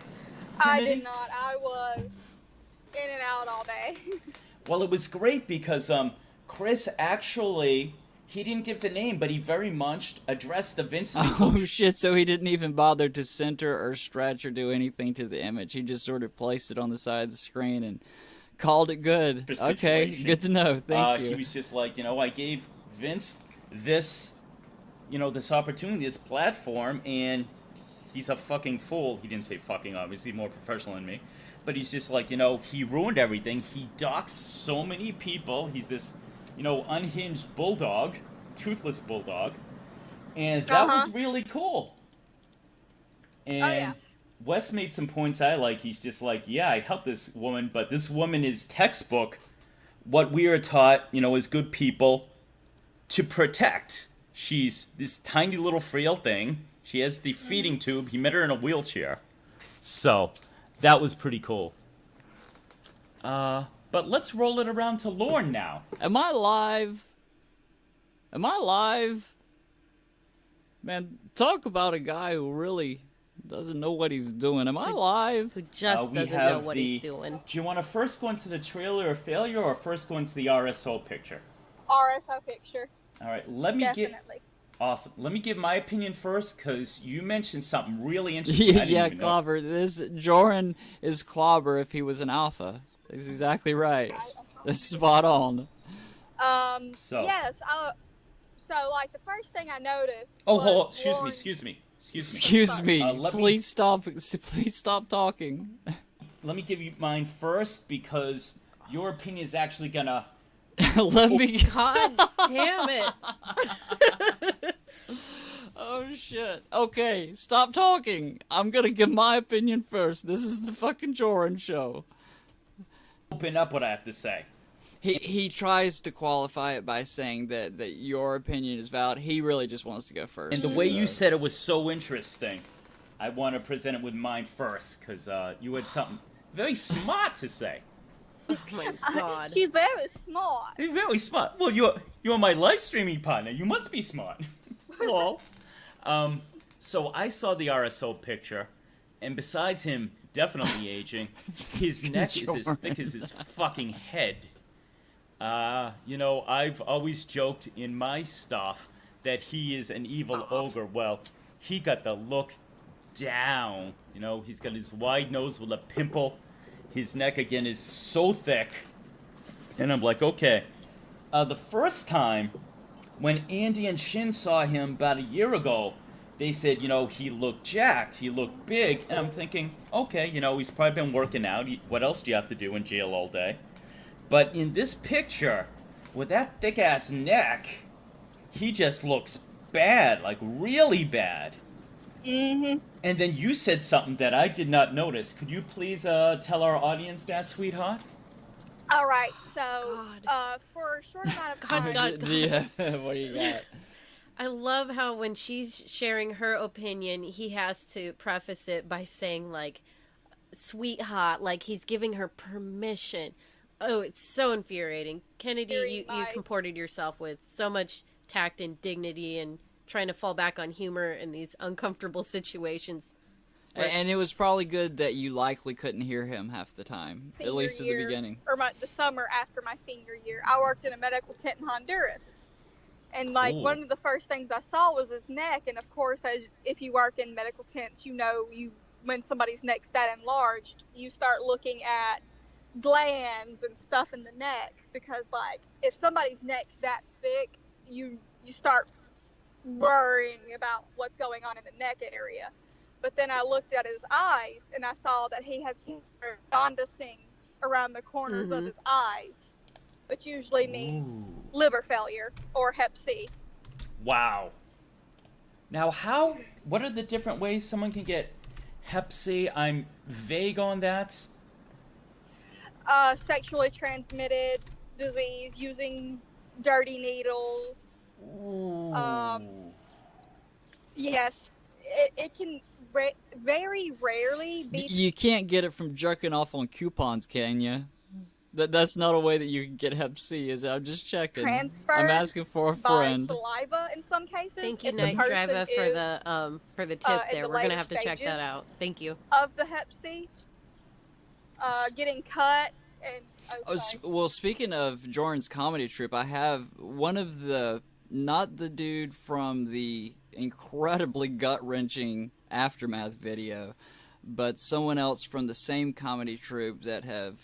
I Kennedy? did not. I was in and out all day. Well, it was great because Chris actually, he didn't give the name, but he very much addressed the Vincent. Oh shit, so he didn't even bother to center or stretch or do anything to the image. He just sort of placed it on the side of the screen and called it good. For Okay, situation. good to know. Thank you. He was just like, I gave Vince this, this opportunity, this platform, and he's a fucking fool. He didn't say fucking, obviously, more professional than me. But he's just like, he ruined everything. He doxed so many people. He's this, unhinged bulldog, toothless bulldog. And that was really cool. And yeah. Wes made some points I like. He's just like, yeah, I helped this woman, but this woman is textbook what we are taught, as good people to protect. She's this tiny little frail thing. She has the feeding tube. He met her in a wheelchair. So, that was pretty cool. But let's roll it around to Lorne now. Am I live? Am I live? Man, talk about a guy who really doesn't know what he's doing. Am I live? Who just We doesn't know have what he's doing. Do you want to first go into the trailer of failure or first go into the RSO picture? RSO picture. All right, let me give... Definitely. Awesome. Let me give my opinion first, because you mentioned something really interesting. I didn't Yeah, even know. Clobber. Jorrun is Clobber if he was an alpha. That's exactly right. That's spot on. So. Yes. So, like, the first thing I noticed. Oh, was hold on. Excuse me. Lorne- Excuse me. Excuse me. let me- Please stop. Please stop talking. Let me give you mine first because your opinion is actually gonna. Let me. God damn it. Oh shit. Okay, stop talking. I'm gonna give my opinion first. This is the fucking Jorrun show. Open up what I have to say. He tries to qualify it by saying that your opinion is valid. He really just wants to go first. And the way you said it was so interesting. I want to present it with mine first because you had something very smart to say. Oh my god. She's very smart. You're very smart. Well, you're my live streaming partner. You must be smart. Hello. So I saw the RSO picture, and besides him definitely aging, his neck is as thick as his fucking head. You know, I've always joked in my stuff that he is an evil ogre. Well, he got the look down. You know, he's got his wide nose with a pimple. His neck, again, is so thick. And I'm like, okay. The first time, when Andy and Shin saw him about a year ago, they said, you know, he looked jacked, he looked big. And I'm thinking, okay, you know, he's probably been working out. What else do you have to do in jail all day? But in this picture, with that thick-ass neck, he just looks bad, like really bad. Mm-hmm. And then you said something that I did not notice. Could you please tell our audience that, sweetheart? All right, so for a short amount of time, What do you got? I love how when she's sharing her opinion, he has to preface it by saying, like, sweetheart, like he's giving her permission. Oh, it's so infuriating. Kennedy, you comported yourself with so much tact and dignity and trying to fall back on humor in these uncomfortable situations. And it was probably good that you likely couldn't hear him half the time, at least at the beginning. Or the summer after my senior year, I worked in a medical tent in Honduras. And, like, one of the first things I saw was his neck. And, of course, if you work in medical tents, you know when somebody's neck's that enlarged, you start looking at glands and stuff in the neck. Because, like, if somebody's neck's that thick, you start worrying about what's going on in the neck area. But then I looked at his eyes, and I saw that he has cancer jaundicing around the corners of his eyes, which usually means liver failure or Hep C. Wow. Now, what are the different ways someone can get Hep C? I'm vague on that. Sexually transmitted disease using dirty needles. Ooh. Yes, it can very rarely be. You can't get it from jerking off on coupons, can you? That's not a way that you can get Hep C, is it? I'm just checking. Transferred I'm asking for a by friend. saliva in some cases. Thank you, if the Night person Driver, is, for the tip in there. the We're gonna later have to check that out. stages Thank you. of the Hep C, getting cut and. Well, speaking of Jorrun's comedy troupe, I have one of not the dude from the incredibly gut-wrenching Aftermath video, but someone else from the same comedy troupe that have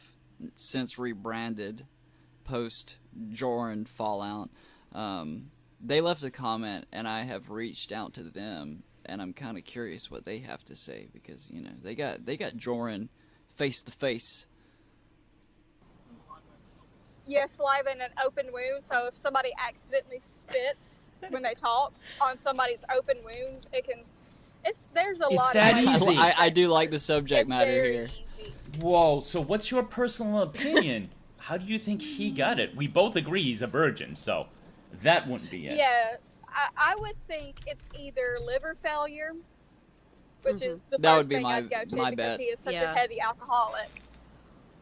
since rebranded post Jorrun fallout. They left a comment, and I have reached out to them, and I'm kind of curious what they have to say, because you know they got Jorrun face to face. Yes, saliva in an open wound. So if somebody accidentally spits when they talk on somebody's open wound, there's a lot that of ways. easy. I do like the subject It's matter very here. easy. Whoa, so what's your personal opinion? How do you think he got it? We both agree he's a virgin, so that wouldn't be it. Yeah, I would think it's either liver failure, which is the That first would be thing my- I'd go to my because bet. he is such Yeah. a heavy alcoholic.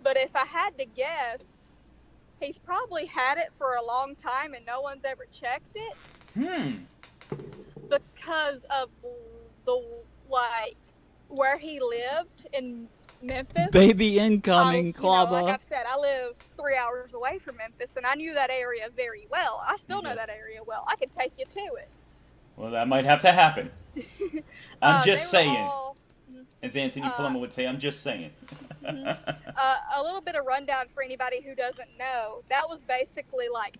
But if I had to guess, he's probably had it for a long time and no one's ever checked it because of where he lived in Memphis. Baby incoming, Clobber. Like I've said, I live 3 hours away from Memphis, and I knew that area very well. I still know that area well. I can take you to it. Well, that might have to happen. I'm just they were saying. all- As Anthony Palumbo would say, I'm just saying. a little bit of rundown for anybody who doesn't know. That was basically like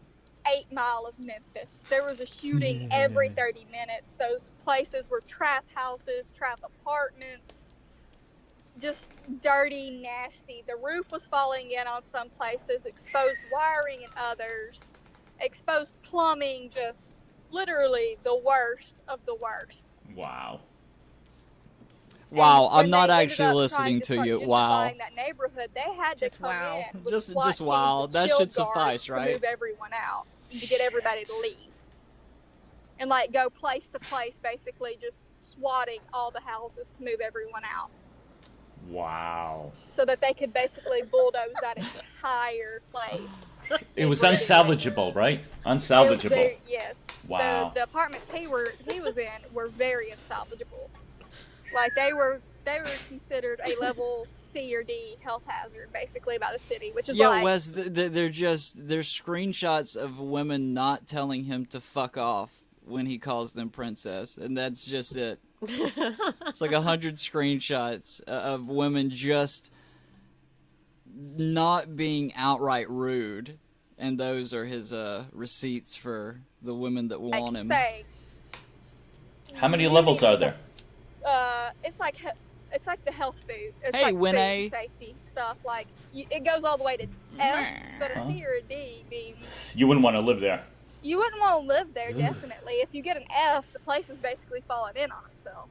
8 Mile of Memphis. There was a shooting every 30 minutes. Those places were trap houses, trap apartments, just dirty, nasty. The roof was falling in on some places, exposed wiring in others, exposed plumbing, just literally the worst of the worst. Wow. Wow, And I'm when not they ended actually up listening trying to start you. Wow. gentrifying that neighborhood, they had Just to come wow. in with Just SWAT teams wow. and That shield should suffice, guards right? to move everyone out and to get everybody to leave. And like go place to place, basically just swatting all the houses to move everyone out. Wow. So that they could basically bulldoze that entire place. It was unsalvageable, right? Unsalvageable. Yes. Wow. The apartments he was in were very unsalvageable. Like they were considered a level C or D health hazard, basically, by the city, which is Yeah, like, Wes, they're screenshots of women not telling him to fuck off when he calls them princess, and that's just it. It's like 100 screenshots of women just not being outright rude, and those are his receipts for the women that want him. say, How many levels are there? it's like the health food. It's Hey, like food Winnie. and safety stuff. Like it goes all the way to F, but a C or a D means You wouldn't want to live there. you wouldn't want to live there. Definitely, if you get an F, the place is basically falling in on itself.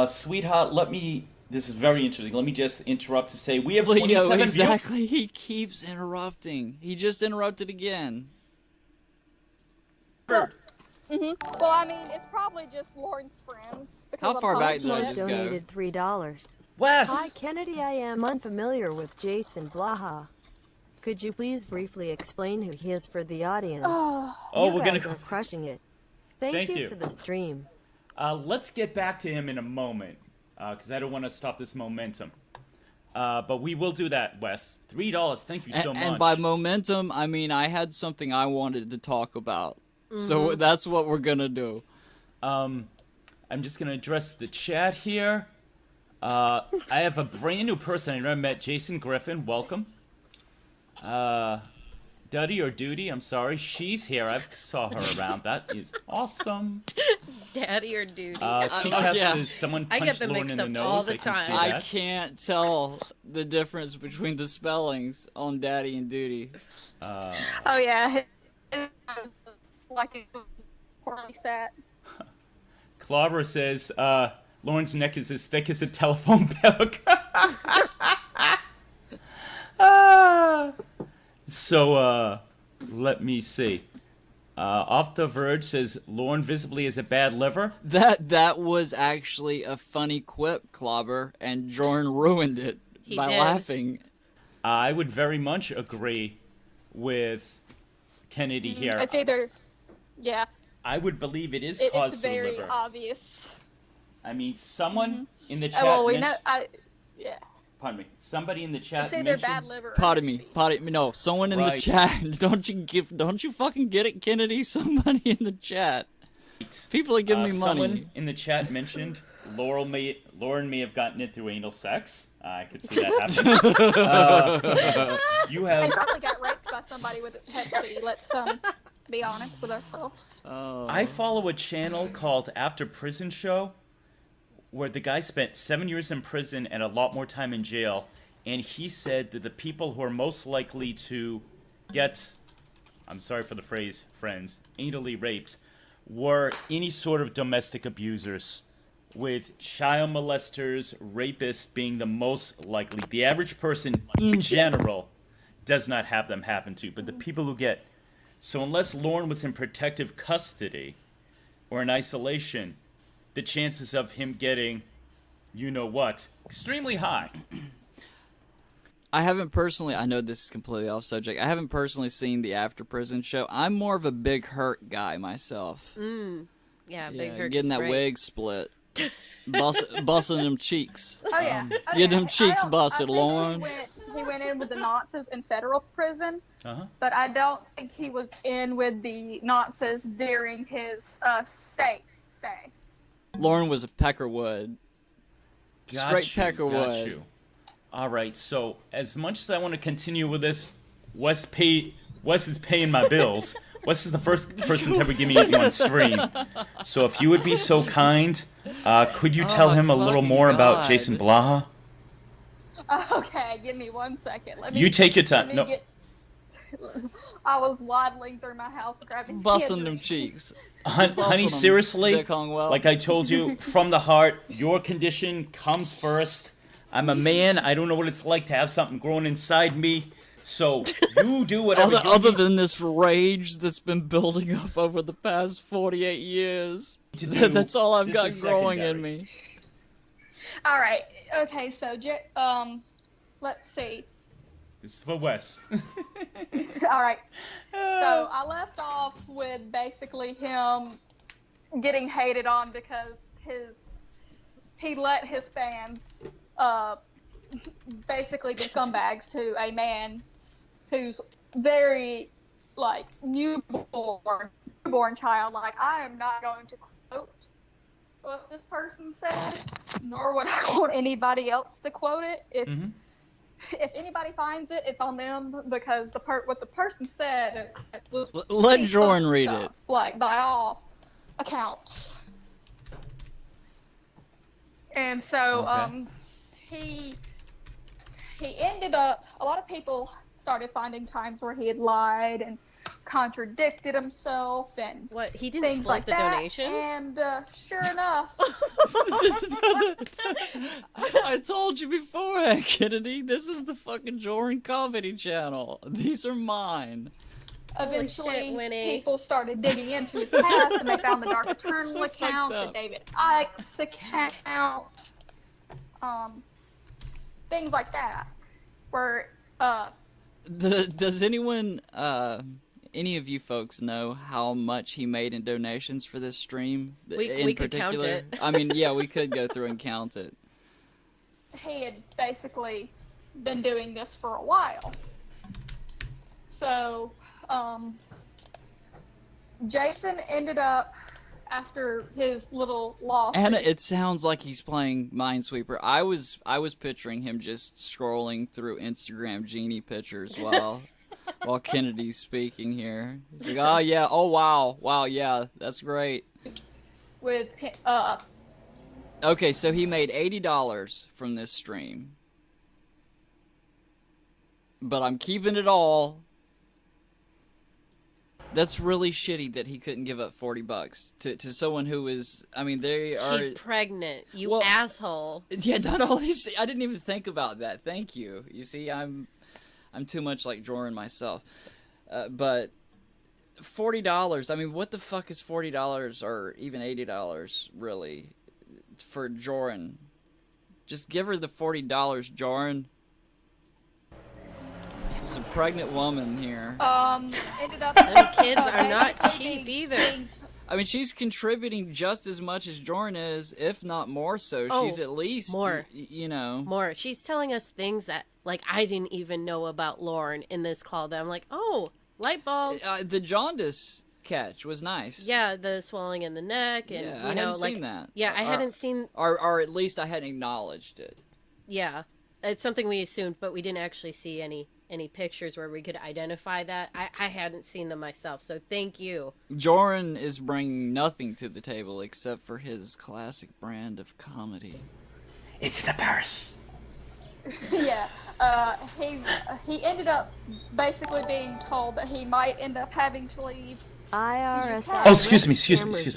Sweetheart, this is very interesting. Let me just interrupt to say we have Leo, 27 exactly. He keeps interrupting. He just interrupted again. Well, well, I mean, it's probably just Lorne's friends. Because How I'm far back posting did I it. just go? Donated $3. Wes! Hi, Kennedy. I am unfamiliar with Jason Blaha. Could you please briefly explain who he is for the audience? Oh, You we're gonna guys are crushing it. Thank Thank you you. for the stream. Let's get back to him in a moment, because I don't want to stop this momentum. But we will do that, Wes. $3. Thank you so much. And by momentum, I mean I had something I wanted to talk about. So that's what we're gonna do. I'm just gonna address the chat here. I have a brand new person I never met, Jason Griffin. Welcome. Duddy or Duty, I'm sorry. She's here. I saw her around. That is awesome. Daddy or duty. TCAP yeah. says someone I get punched them Lorne mixed in the up nose. all the I can see time. I that. can't tell the difference between the spellings on Daddy and Duty. Oh yeah, it's like a poorly set. Clobber says, Lorne's neck is as thick as a telephone book. So, let me see. Off the Verge says, Lorne visibly has a bad liver. That was actually a funny quip, Clobber, and Jorrun ruined it He by did. laughing. I would very much agree with Kennedy here. It's either, yeah, I would believe it is it's caused to the very liver. obvious. I mean, someone in the chat Well, we know, mentioned... yeah, Pardon me. Somebody in the chat it's either mentioned... bad liver. Or Pardon me, obesity. no, someone in the Right. chat. Don't you fucking get it, Kennedy? Somebody in the chat. People are giving me money. Someone in the chat mentioned Lauren may have gotten it through anal sex. I could see that happening. You They have... probably got raped by somebody with a Pepsi. Let's be honest with ourselves. Oh. I follow a channel called After Prison Show, where the guy spent 7 years in prison and a lot more time in jail, and he said that the people who are most likely to get, I'm sorry for the phrase, friends, anally raped, were any sort of domestic abusers, with child molesters, rapists being the most likely. The average person, in general, does not have them happen to, but the people who get... So unless Lorne was in protective custody or in isolation, the chances of him getting, you know what, extremely high. I haven't personally, I know this is completely off subject, I haven't personally seen the After Prison show. I'm more of a Big Hurt guy myself. Yeah, Big Hurt getting is that great. wig split. Busting them cheeks. Oh yeah, Get them cheeks I don't- busted, I think Lorne. He went in with the Nazis in federal prison, Uh-huh. but I don't think he was in with the Nazis during his state stay. Lauren was a Peckerwood. Straight Peckerwood. Got you. All right, so as much as I want to continue with this, Wes paid Wes is paying my bills. Wes is the first person to ever give me anything on stream. So if you would be so kind, could you tell him a little more about Jason Blaha? Okay, give me 1 second. You take your time. No. I was waddling through my house grabbing Busting them cheeks. Honey, seriously, like I told you, from the heart, your condition comes first. I'm a man. I don't know what it's like to have something growing inside me. So you do whatever. Other than this rage that's been building up over the past 48 years, that's all I've got growing in me. All right. Okay. So, let's see. This is for Wes. All right. So I left off with basically him getting hated on because he let his fans basically be scumbags to a man who's very like newborn child. Like, I am not going to quote what this person said, nor would I want anybody else to quote it. If anybody finds it, it's on them, because what the person said was let Jorrun read it. Like, by all accounts. And so he ended up, a lot of people started finding times where he had lied and contradicted himself and what, he didn't things split like the that. donations? And sure enough, I told you before, Kennedy, this is the fucking Jorrun Comedy channel. These are mine. Eventually, shit, people started digging into his past, and they found the Dark Eternal So account, fucked the up. David Icke's account, things like that. Where Does anyone, any of you folks know how much he made in donations for this stream? We could count it. I mean, yeah, we could go through and count it. he had basically been doing this for a while. So, Jason ended up, after his little lawsuit. And it sounds like he's playing Minesweeper. I was picturing him just scrolling through Instagram genie pictures while Kennedy's speaking here. He's like, oh yeah, oh wow, yeah, that's great. With Okay, so he made $80 from this stream, but I'm keeping it all. That's really shitty that he couldn't give up $40 to someone who is. I mean, they are. She's pregnant. You asshole. Yeah, not only. I didn't even think about that. Thank you. You see, I'm too much like Jorrun myself. But $40. I mean, what the fuck is $40 or even $80 really for Jorrun? Just give her the $40, Jorrun. There's a pregnant woman here. Ended up. Them kids are not cheap either. I mean, she's contributing just as much as Jorrun is, if not more so. Oh, she's at least more. You know. More. She's telling us things that, like, I didn't even know about Lorne in this call. That I'm like, oh, light bulb. The jaundice catch was nice. Yeah, the swelling in the neck, and Yeah, you I know, hadn't like, seen that. Yeah, I hadn't seen. Or at least I hadn't acknowledged it. Yeah, it's something we assumed, but we didn't actually see any pictures where we could identify that. I hadn't seen them myself, so thank you. Jorrun is bringing nothing to the table except for his classic brand of comedy. It's the purse. Yeah, he ended up basically being told that he might end up having to leave. IRS. Oh, excuse me.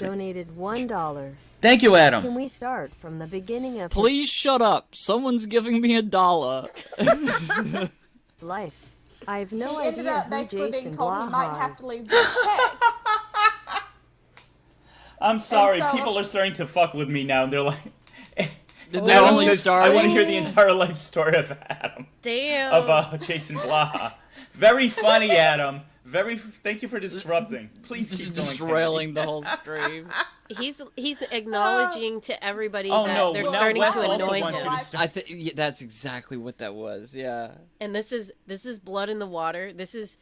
Donated $1. Thank you, Adam. Can we start from the beginning of Please shut up. Someone's giving me $1. his life? I have no He ended idea up who basically Jason being told he might have Blaha to is. leave with pay. I'm sorry. And so- People are starting to fuck with me now. They're like, They're Adam only says, I starting. want to hear the entire life story of Adam. Damn. Of Jason Blaha. Very funny, Adam. Thank you for disrupting. Please Just keep going. derailing the whole stream. He's acknowledging to everybody Oh, that no, they're now starting Wes to also annoy wants him. you to start. I think that's exactly what that was. Yeah. And this is blood in the water. This is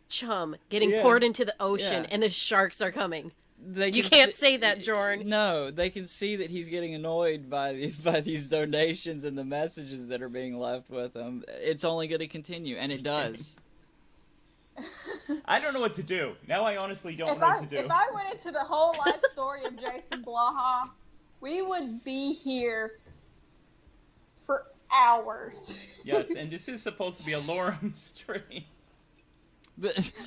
chum getting Yeah. poured into the ocean, Yeah. and the sharks are coming. They You can can't see- say that, Jorrun. No, they can see that he's getting annoyed by these donations and the messages that are being left with him. It's only going to continue, and it does. I don't know what to do. Now I honestly don't If know I what to do. if I went into the whole life story of Jason Blaha, we would be here for hours. Yes, and this is supposed to be a Lorne stream.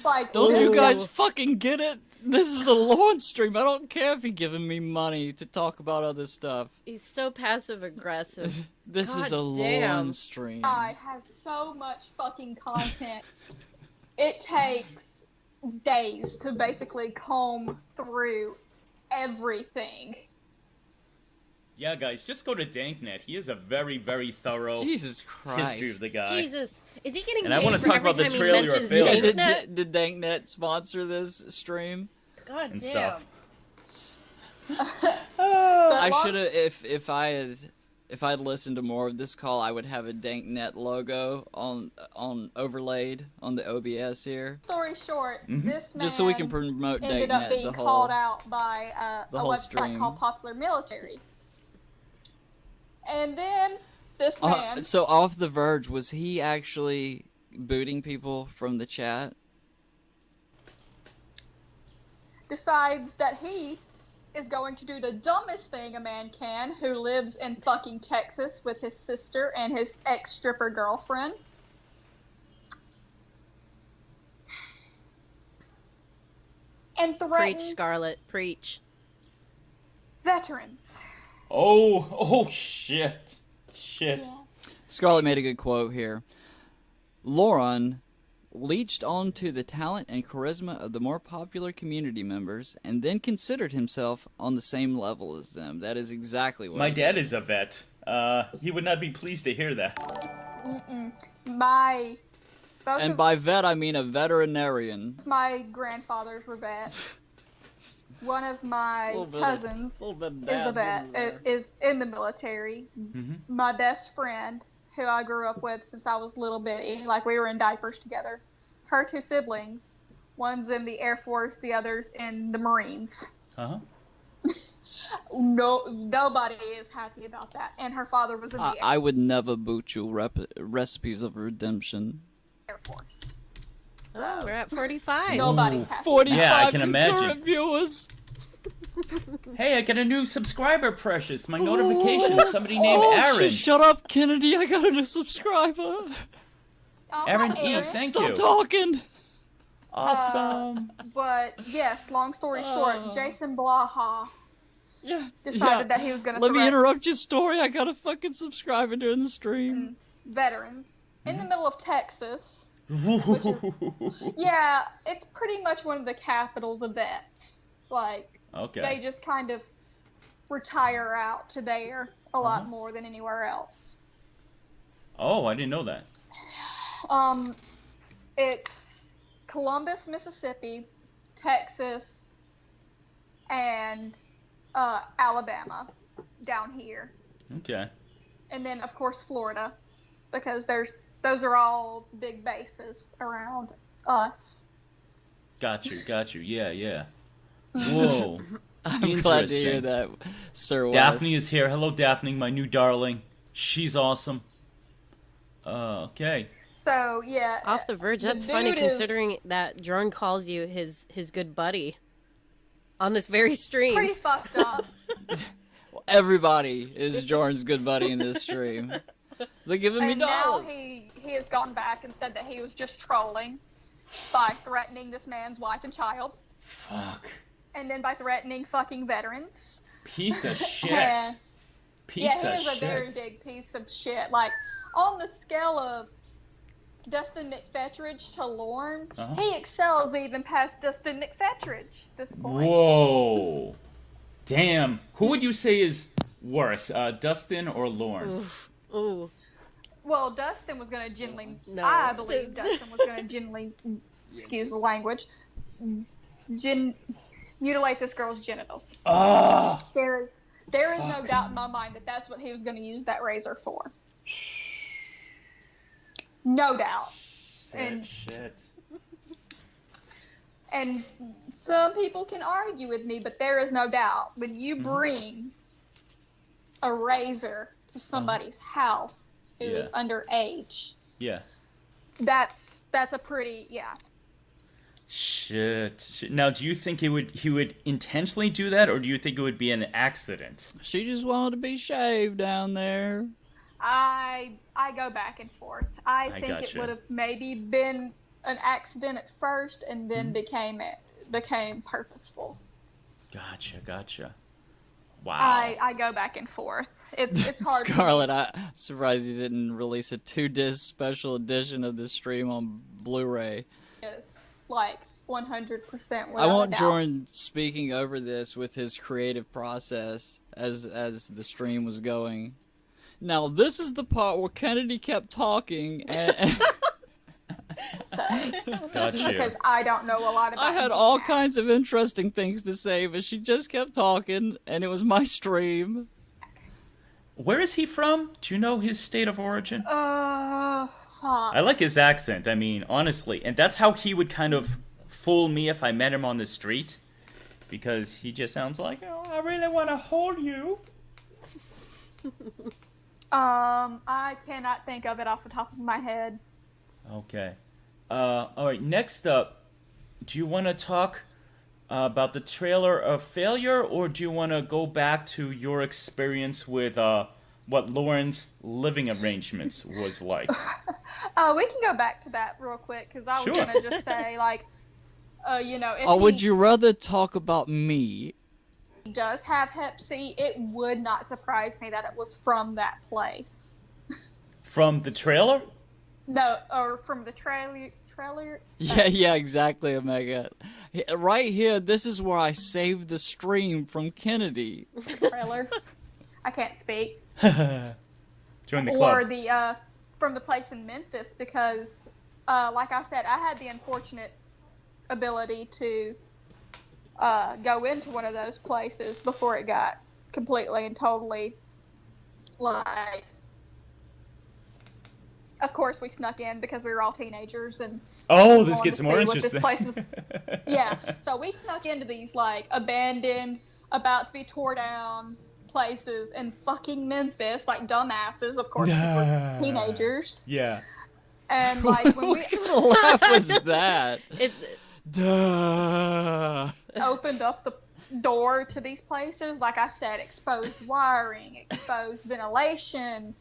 Like, Don't this you is- guys fucking get it? This is a Lorne stream. I don't care if you're giving me money to talk about other stuff. He's so passive aggressive. This is a God Lorne damn. stream. guy has so much fucking content. It takes days to basically comb through everything. Yeah, guys, just go to Danknet. He is a very, very thorough Jesus Christ. history of the guy. Jesus, is he getting And I paid wanna for talk every about the time he trailer or mentions failure. Yeah, Danknet? did Danknet sponsor this stream? God and damn. stuff. I long- should have if I'd listened to more of this call, I would have a Danknet logo on overlaid on the OBS here, Story short, this man just so we can promote ended up Danknet being the called whole. out by the a whole website stream. called Popular Military. And then this man, So off the verge, was he actually booting people from the chat? decides that he is going to do the dumbest thing a man can who lives in fucking Texas with his sister and his ex-stripper girlfriend. And threaten Preach, Scarlet, preach. veterans. Oh, shit. Shit. Yes. Scarlett made a good quote here. Lorne leached onto the talent and charisma of the more popular community members and then considered himself on the same level as them. That is exactly what My he dad did. is a vet. He would not be pleased to hear that. Both And of by vet, I mean a veterinarian. my grandfathers were vets. One of my cousins little bit of is a dad vet, there. is in the military. My best friend, who I grew up with since I was little bitty, like we were in diapers together. Her two siblings, one's in the Air Force, the other's in the Marines. Uh-huh. No, nobody is happy about that. And her father was in the I would never boot you recipes of redemption. Air Force. So Oh, we're at 45. nobody's happy. 45 Yeah, I can concurrent imagine. viewers. Hey, I got a new subscriber, Precious. My notifications. Somebody named Aaron. Shut up, Kennedy. I got a new subscriber. Oh, Aaron hi, E, Aaron. thank Stop you. talking. Awesome. But yes, long story short, Jason Blaha Yeah. decided that he was going to Let me threaten interrupt your story. I got a fucking subscriber during the stream. veterans in Mm-hmm. the middle of Texas. Yeah, it's pretty much one of the capitals of vets. Like, Okay. they just kind of retire out to there a lot more than anywhere else. Oh, I didn't know that. It's Columbus, Mississippi, Texas, and Alabama down here. Okay. And then, of course, Florida, because those are all big bases around us. Got you. Yeah. Whoa. I'm glad to hear Interesting. that, Sir Wes. Daphne is here. Hello, Daphne, my new darling. She's awesome. Okay. So, yeah. Off the verge. the That's funny dude is- considering that Jorrun calls you his good buddy on this very stream. Pretty fucked up. Everybody is Jordan's good buddy in this stream. They're giving me And now dollars. he has gone back and said that he was just trolling by threatening this man's wife and child, Fuck. and then by threatening fucking veterans. Piece of shit. Yeah. Piece Yeah, of he is a shit. very big piece of shit. Like, on the scale of Dustin McFetridge to Lorne, he excels even past Dustin McFetridge at this point. Whoa. Damn. Who would you say is worse, Dustin or Lorne? Ooh. Well, Dustin was going to gently, No. I believe Dustin was going to gently, excuse the language, mutilate this girl's genitals. Ah. There is no doubt in my mind that that's what he was going to use that razor for. No doubt. Sad shit. And some people can argue with me, but there is no doubt when you bring a razor to somebody's house who is underage, Yeah. that's a pretty, Shit. Now, do you think he would intentionally do that, or do you think it would be an accident? She just wanted to be shaved down there. I go back and forth. I think it gotcha. would have maybe been an accident at first, and then became purposeful. Gotcha. Wow. I go back and forth. It's hard. Scarlett, I'm surprised you didn't release a 2-disc special edition of this stream on Blu-ray. It's like 100%. I want Jorrun speaking over this with his creative process as the stream was going. Now, this is the part where Kennedy kept talking, and Gotcha. Because I don't know a lot about. I had all kinds of interesting things to say, but she just kept talking, and it was my stream. Where is he from? Do you know his state of origin? Fuck. I like his accent, I mean, honestly. And that's how he would kind of fool me if I met him on the street. Because he just sounds like, oh, I really want to hold you. I cannot think of it off the top of my head. Okay. Alright, next up, do you want to talk about the trailer of Failure, or do you want to go back to your experience with what Lorne's living arrangements was like? We can go back to that real quick, because I was Sure. going to just say, like, if Or would he you rather talk about me? does have Hep C, it would not surprise me that it was from that place. From the trailer? No, or from the trailer. Yeah, exactly, Omega. Right here, this is where I saved the stream from Kennedy. Trailer. I can't speak. Join the club. Or the from the place in Memphis, because like I said, I had the unfortunate ability to go into one of those places before it got completely and totally, like, of course we snuck in because we were all teenagers and Oh, this wanted gets to more see what interesting. This place was. Yeah, so we snuck into these like abandoned, about to be tore down places in fucking Memphis, like dumbasses, of course, because we're teenagers. Yeah. And like when we What kind of laugh was that? Duh. opened up the door to these places, like I said, exposed wiring, exposed ventilation,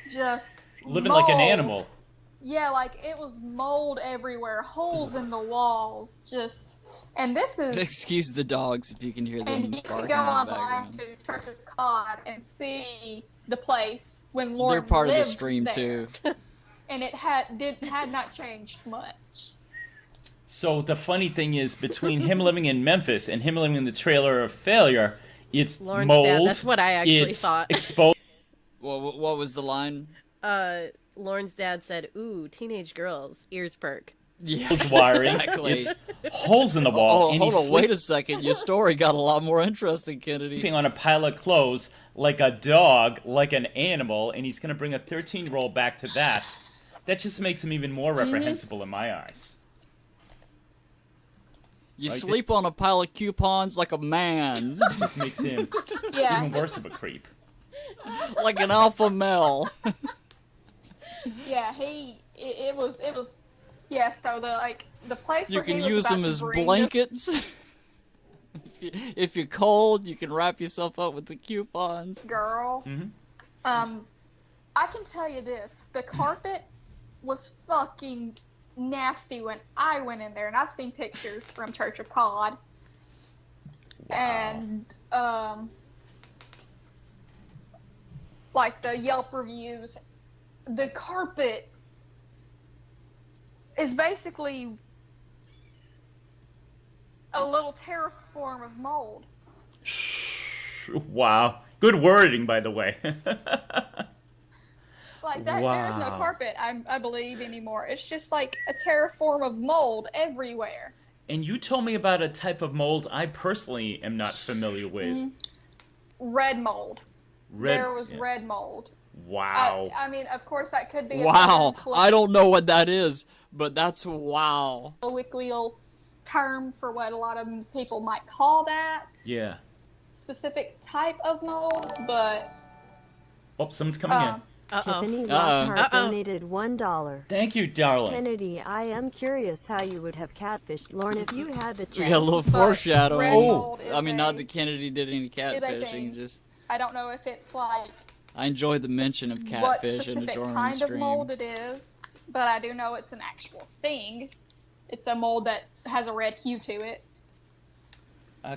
just Living like an mold. animal. Yeah, like it was mold everywhere, holes in the walls, just. And this is. Excuse the dogs if you can hear them And you can barking go in the online background. to Church of God and see the place when Lorne They're part of the lived stream there. too. And it had not changed much. So the funny thing is, between him living in Memphis and him living in the trailer of Failure, it's Lorne's mold. dad, that's what I actually it's thought. exposed. What was the line? Lorne's dad said, "Ooh, teenage girls, ears perk." Yeah, wiring. exactly. It's holes in the wall. Oh, and hold he's on, wait a second. Your story got a lot more interesting, Kennedy. sleeping on a pile of clothes like a dog, like an animal, and he's going to bring a 13-year-old back to that. That just makes him even more reprehensible in my eyes. You Like sleep on a pile of coupons like a man, It just makes him Yeah. even worse of a creep. like an alpha male. Yeah, it was yeah, so the place You where he can was use about them to as bring blankets. If you're cold, you can wrap yourself up with the coupons. this girl. Mhm. I can tell you this, the carpet was fucking nasty when I went in there, and I've seen pictures from Church of God. And like the Yelp reviews, the carpet is basically a little terraform of mold. Wow. Good wording, by the way. Like that, there is no Wow. carpet, I believe, anymore. It's just like a terraform of mold everywhere. And you told me about a type of mold I personally am not familiar with. Red mold. There was yeah. red mold. Wow. I mean, of course, that could be a Wow, certain I don't know what that is, but that's wow. colloquial term for what a lot of people might call that Yeah. specific type of mold, but Oh, someone's coming in. Tiffany Uh-oh. Lockhart Uh-oh. donated $1. Thank you, darling. Kennedy, I am curious how you would have catfished Lorne if you had the We got a chance. little But foreshadowing. red mold is I mean, not a- that Kennedy did any is a catfishing, thing. just I don't know if it's like I enjoy the mention of what catfish in the specific Jorrun kind stream. of mold it is, but I do know it's an actual thing. It's a mold that has a red hue to it.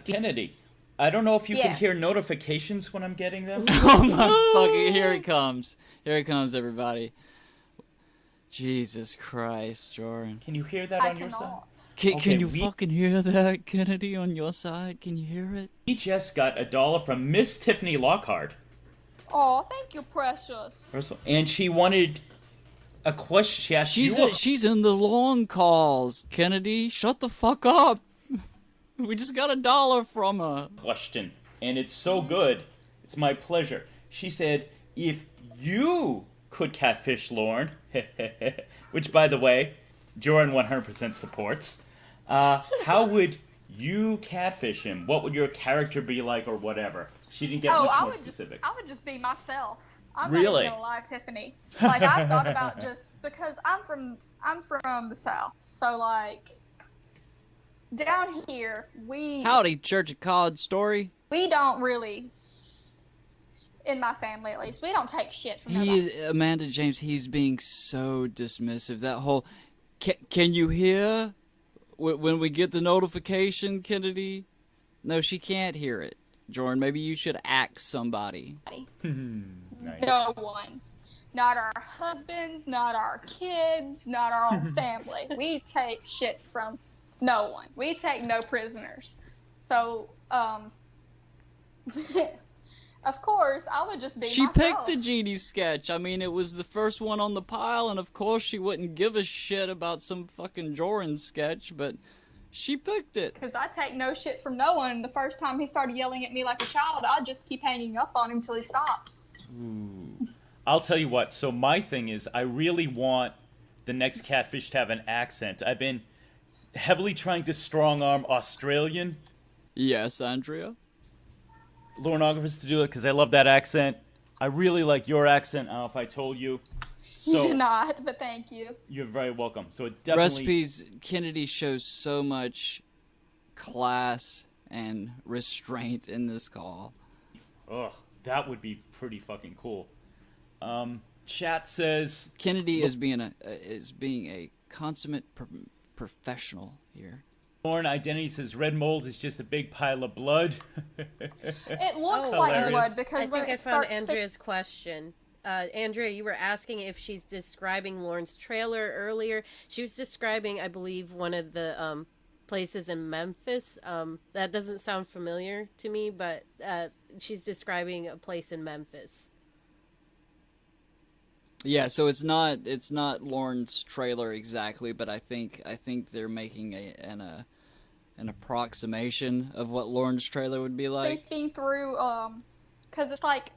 Kennedy, I don't know if you can Yes. hear notifications when I'm getting them. Oh my fucking! Here it comes! Here it comes, everybody! Jesus Christ, Jorrun. Can you hear that I on your side? cannot. Can Okay, you we- fucking hear that, Kennedy, on your side? Can you hear it? We just got $1 from Miss Tiffany Lockhart. Oh, thank you, precious. And she wanted a question. She asked She's you a she's in the long calls, Kennedy. Shut the fuck up. We just got $1 from her. question, and it's so good. It's my pleasure. She said, if you could catfish Lorne, which, by the way, Jorrun 100% supports, how would you catfish him? What would your character be like, or whatever? She didn't get much more specific. I would just be myself. I'm Really? not even gonna lie, Tiffany. Like I've thought about just because I'm from the South, so like down here we Howdy, Church of Cod story. don't really, in my family at least, we don't take shit from He nobody. is, Amanda James, he's being so dismissive. That whole, can you hear when we get the notification, Kennedy? No, she can't hear it. Jorrun, maybe you should ask somebody. Nice. No one. Not our husbands, not our kids, not our own family. We take shit from no one. We take no prisoners. So, of course, I would just be She myself. picked the genie sketch. I mean, it was the first one on the pile, and of course she wouldn't give a shit about some fucking Jorrun sketch, but she picked it. Because I take no shit from no one. And the first time he started yelling at me like a child, I'd just keep hanging up on him till he stopped. I'll tell you what. So my thing is, I really want the next catfish to have an accent. I've been heavily trying to strong-arm Australian Yes, Andrea? Lornographers to do it because I love that accent. I really like your accent. I don't know if I told you. You So did not, but thank you. you're very welcome. So it definitely Recipes, Kennedy shows so much class and restraint in this call. Ugh, that would be pretty fucking cool. Chat says Kennedy is being a consummate professional here. Lorne Identity says red mold is just a big pile of blood. It looks Oh, like hilarious. blood because I when think I it found starts Andrea's question. Andrea, you were asking if she's describing Lorne's trailer earlier. She was describing, I believe, one of the places in Memphis. That doesn't sound familiar to me, but she's describing a place in Memphis. Yeah, so it's not Lorne's trailer exactly, but I think they're making an approximation of what Lorne's trailer would be like. thinking through, because it's like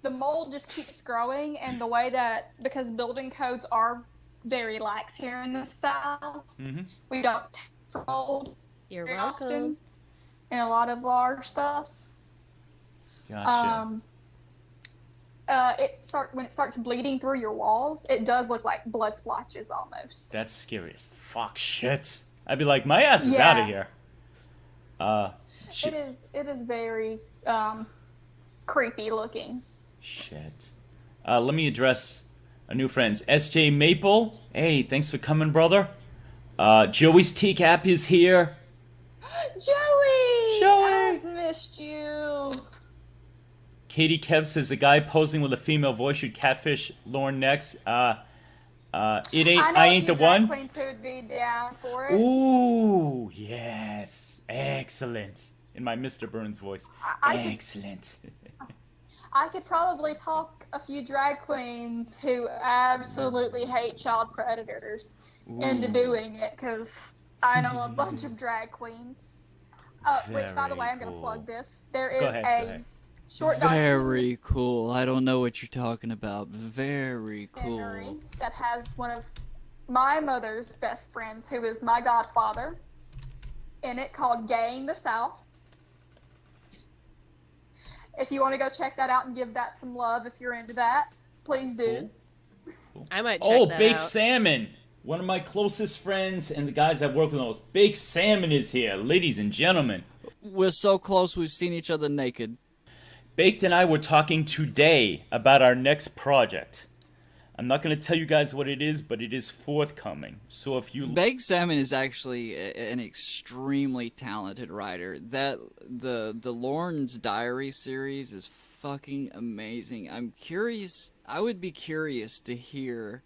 the mold just keeps growing, and the way that, because building codes are very lax here in the South, we don't test for mold You're very welcome. often in a lot of our stuff. Gotcha. When it starts bleeding through your walls, it does look like blood splotches almost. That's scary as fuck. Shit. I'd be like, my ass is Yeah. out of here. Shit. It is very creepy looking. Shit. Let me address our new friends. SJ Maple. Hey, thanks for coming, brother. Joey's TCAP is here. Joey! Joey! I've missed you. Katie Kev says the guy posing with a female voice should catfish Lorne next. I ain't the one. Queens who would be down for it. Ooh, yes. Excellent. In my Mr. Burns voice. I could- Excellent. I could probably talk a few drag queens who absolutely hate child predators into doing it, because I know a bunch of drag queens. Which, by the Very way, I'm going to cool. plug this. There Go is ahead, a go ahead. short Very cool. I don't know what you're talking about. Very documentary cool. that has one of my mother's best friends, who is my godfather, in it, called Gaying the South. If you want to go check that out and give that some love if you're into that. Please do. I might check Oh, that baked out. salmon. One of my closest friends and the guys I work with most. Baked salmon is here, ladies and gentlemen. We're so close we've seen each other naked. Baked and I were talking today about our next project. I'm not going to tell you guys what it is, but it is forthcoming. So if you... Baked Salmon is actually an extremely talented writer. That the Lorne's Diary series is fucking amazing. I'm curious. I would be curious to hear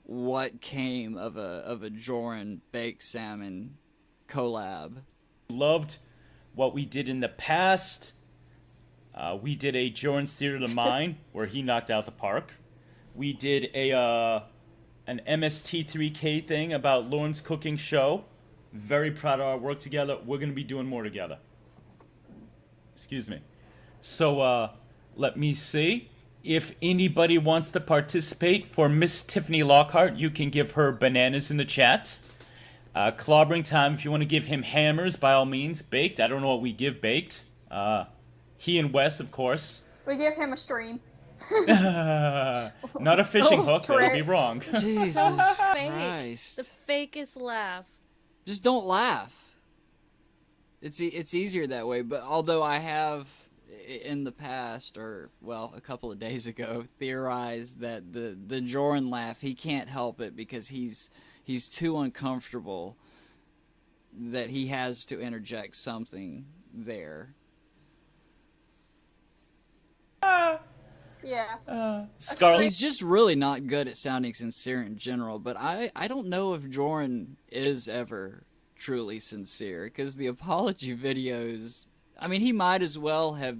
what came of a Jorrun Baked Salmon collab. loved what we did in the past, we did a Jorrun's Theater of the Mind where he knocked out the park. We did an MST3K thing about Lorne's cooking show. Very proud of our work together. We're going to be doing more together. Excuse me. So, let me see. If anybody wants to participate, for Miss Tiffany Lockhart, you can give her bananas in the chat. Clobbering time, if you want to give him hammers, by all means. Baked, I don't know what we give Baked. He and Wes, of course. We give him a stream. Not a fishing hook, that would be wrong. Jesus Fake. Christ. The fakest laugh. Just don't laugh. It's easier that way. But although I have in the past, or well, a couple of days ago, theorized that the Jorrun laugh, he can't help it because he's too uncomfortable that he has to interject something there. Yeah. Scarlet. He's just really not good at sounding sincere in general, but I don't know if Jorrun is ever truly sincere, because the apology videos, I mean, he might as well have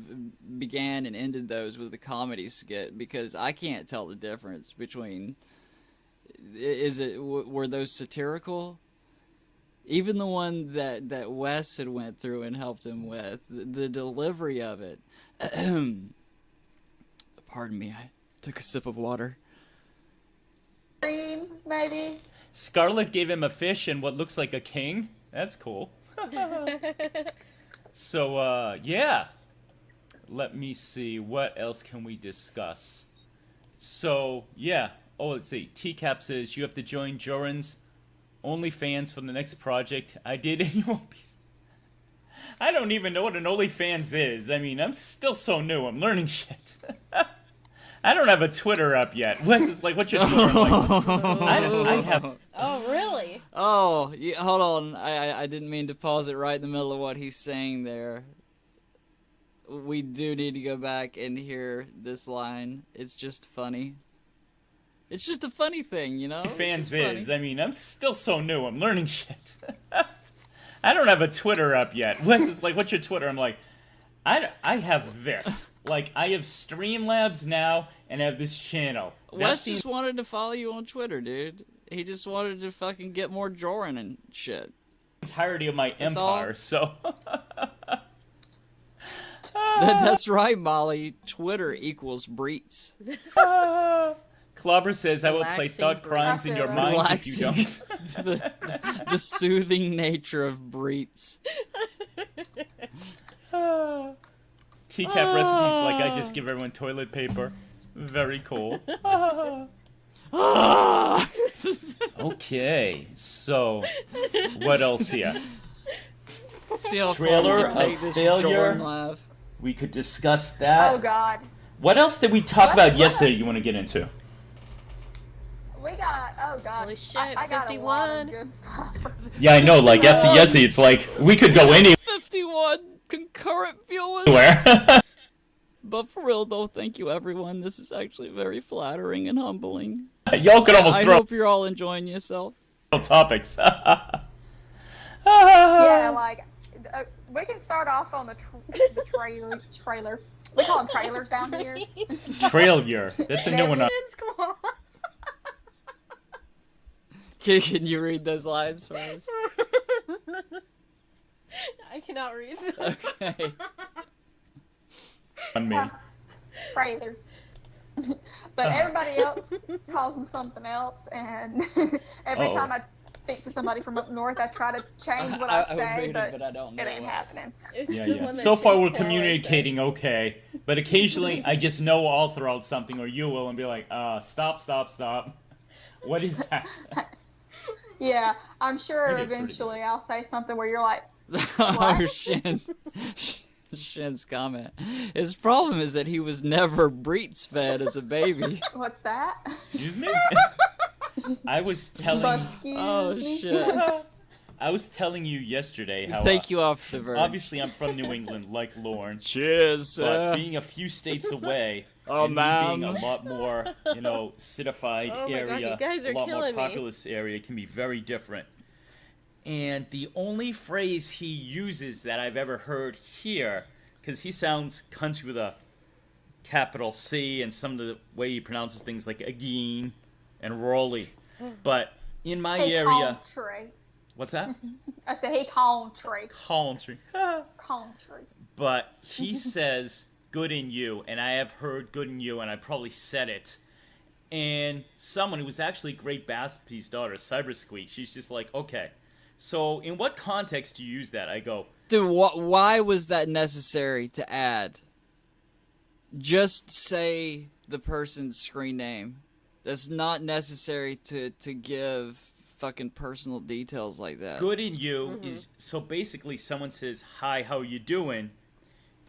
began and ended those with a comedy skit, because I can't tell the difference between, were those satirical? Even the one that Wes had went through and helped him with, the delivery of it. Pardon me, I took a sip of water. Stream, maybe. Scarlet gave him a fish and what looks like a king. That's cool. So, yeah. Let me see. What else can we discuss? So, yeah. Oh, let's see. TCAP says, you have to join Jorrun's OnlyFans for the next project. I did, and you won't be... I don't even know what an OnlyFans is. I mean, I'm still so new. I'm learning shit. I don't have a Twitter up yet. Wes is like, what's your Twitter? I'm like, I have... Oh, really? Oh, yeah, hold on. I didn't mean to pause it right in the middle of what he's saying there. We do need to go back and hear this line. It's just funny. It's just a funny thing, you know? Fans is. I mean, I'm still so new. I'm learning shit. I don't have a Twitter up yet. Wes is like, what's your Twitter? I'm like, I have this. Like, I have Streamlabs now, and I have this channel. Wes just wanted to follow you on Twitter, dude. He just wanted to fucking get more Jorrun and shit. Entirety of my That's empire, all. so... That's right, Molly. Twitter equals breets. Clobber says, I will play Relaxing thought crimes in your breath. minds if you don't. the soothing nature of breets. TCAP recipes like I just give everyone toilet paper. Very cool. Okay, so what else here? See how Trailer far we can take of this failure. Jorrun laugh. We could discuss that. Oh God. What else did we talk What? about yesterday you want to get into? We got. Oh God. Holy shit, I got a lot of 51. good stuff. Yeah, I know, like after 51. yesterday, it's like we could go 51 concurrent viewers. anywhere. But for real though, thank you everyone. This is actually very flattering and humbling. Y'all could almost I throw hope you're all enjoying yourself. topics. Yeah, like we can start off on the trailer. We call them trailers down here. Trailer. That's a new one. Come on. Can you read those lines for us? I cannot read them. Okay. On me. Trailer. But everybody else calls him something else, and every Uh-oh. time I speak to somebody from up north, I try to change what I would say, read but it, but I don't know it ain't what. happening. It's Yeah, the yeah. one that So far, Chase we're Paul communicating okay, but occasionally I just know I'll throw out something, or you will, and be like, stop. What is that? Yeah, I'm sure That'd be pretty eventually I'll say something where you're like, Oh, Shin's comment. His problem is that he was never breech-fed as a baby. what's that? Excuse me? I was telling Oh, shit. I was telling you yesterday how Thank you off the verge. obviously I'm from New England, like Lorne, Cheers, but being a few states away, Oh, and me being a ma'am. lot more, citified Oh my God, area, you guys are a lot more killing me. populous area can be very different. And the only phrase he uses that I've ever heard here, because he sounds country with a capital C, and some of the way he pronounces things like again and Rolly. But in my Hey, area, country. what's that? I said, hey, country. Country. Country. But he says good in you, and I have heard good in you, and I probably said it. And someone who was actually Great Baspy's daughter, Cyber Squeak, she's just like, okay, so in what context do you use that? I go, Dude, why was that necessary to add? Just say the person's screen name. That's not necessary to give fucking personal details like that. good in you is, so basically someone says, hi, how you doing?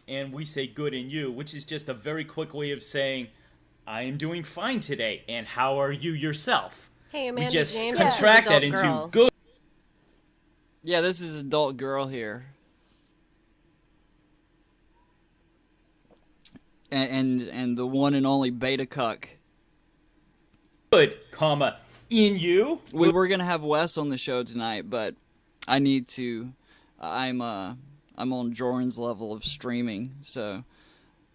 And we say good in you, which is just a very quick way of saying, I am doing fine today, and how are you yourself? Hey, We Amanda just James. contract that adult into girl. good. Yeah, this is adult girl here. And the one and only beta cuck. Good, comma, in you. We were gonna have Wes on the show tonight, but I need to. I'm on Jorrun's level of streaming, so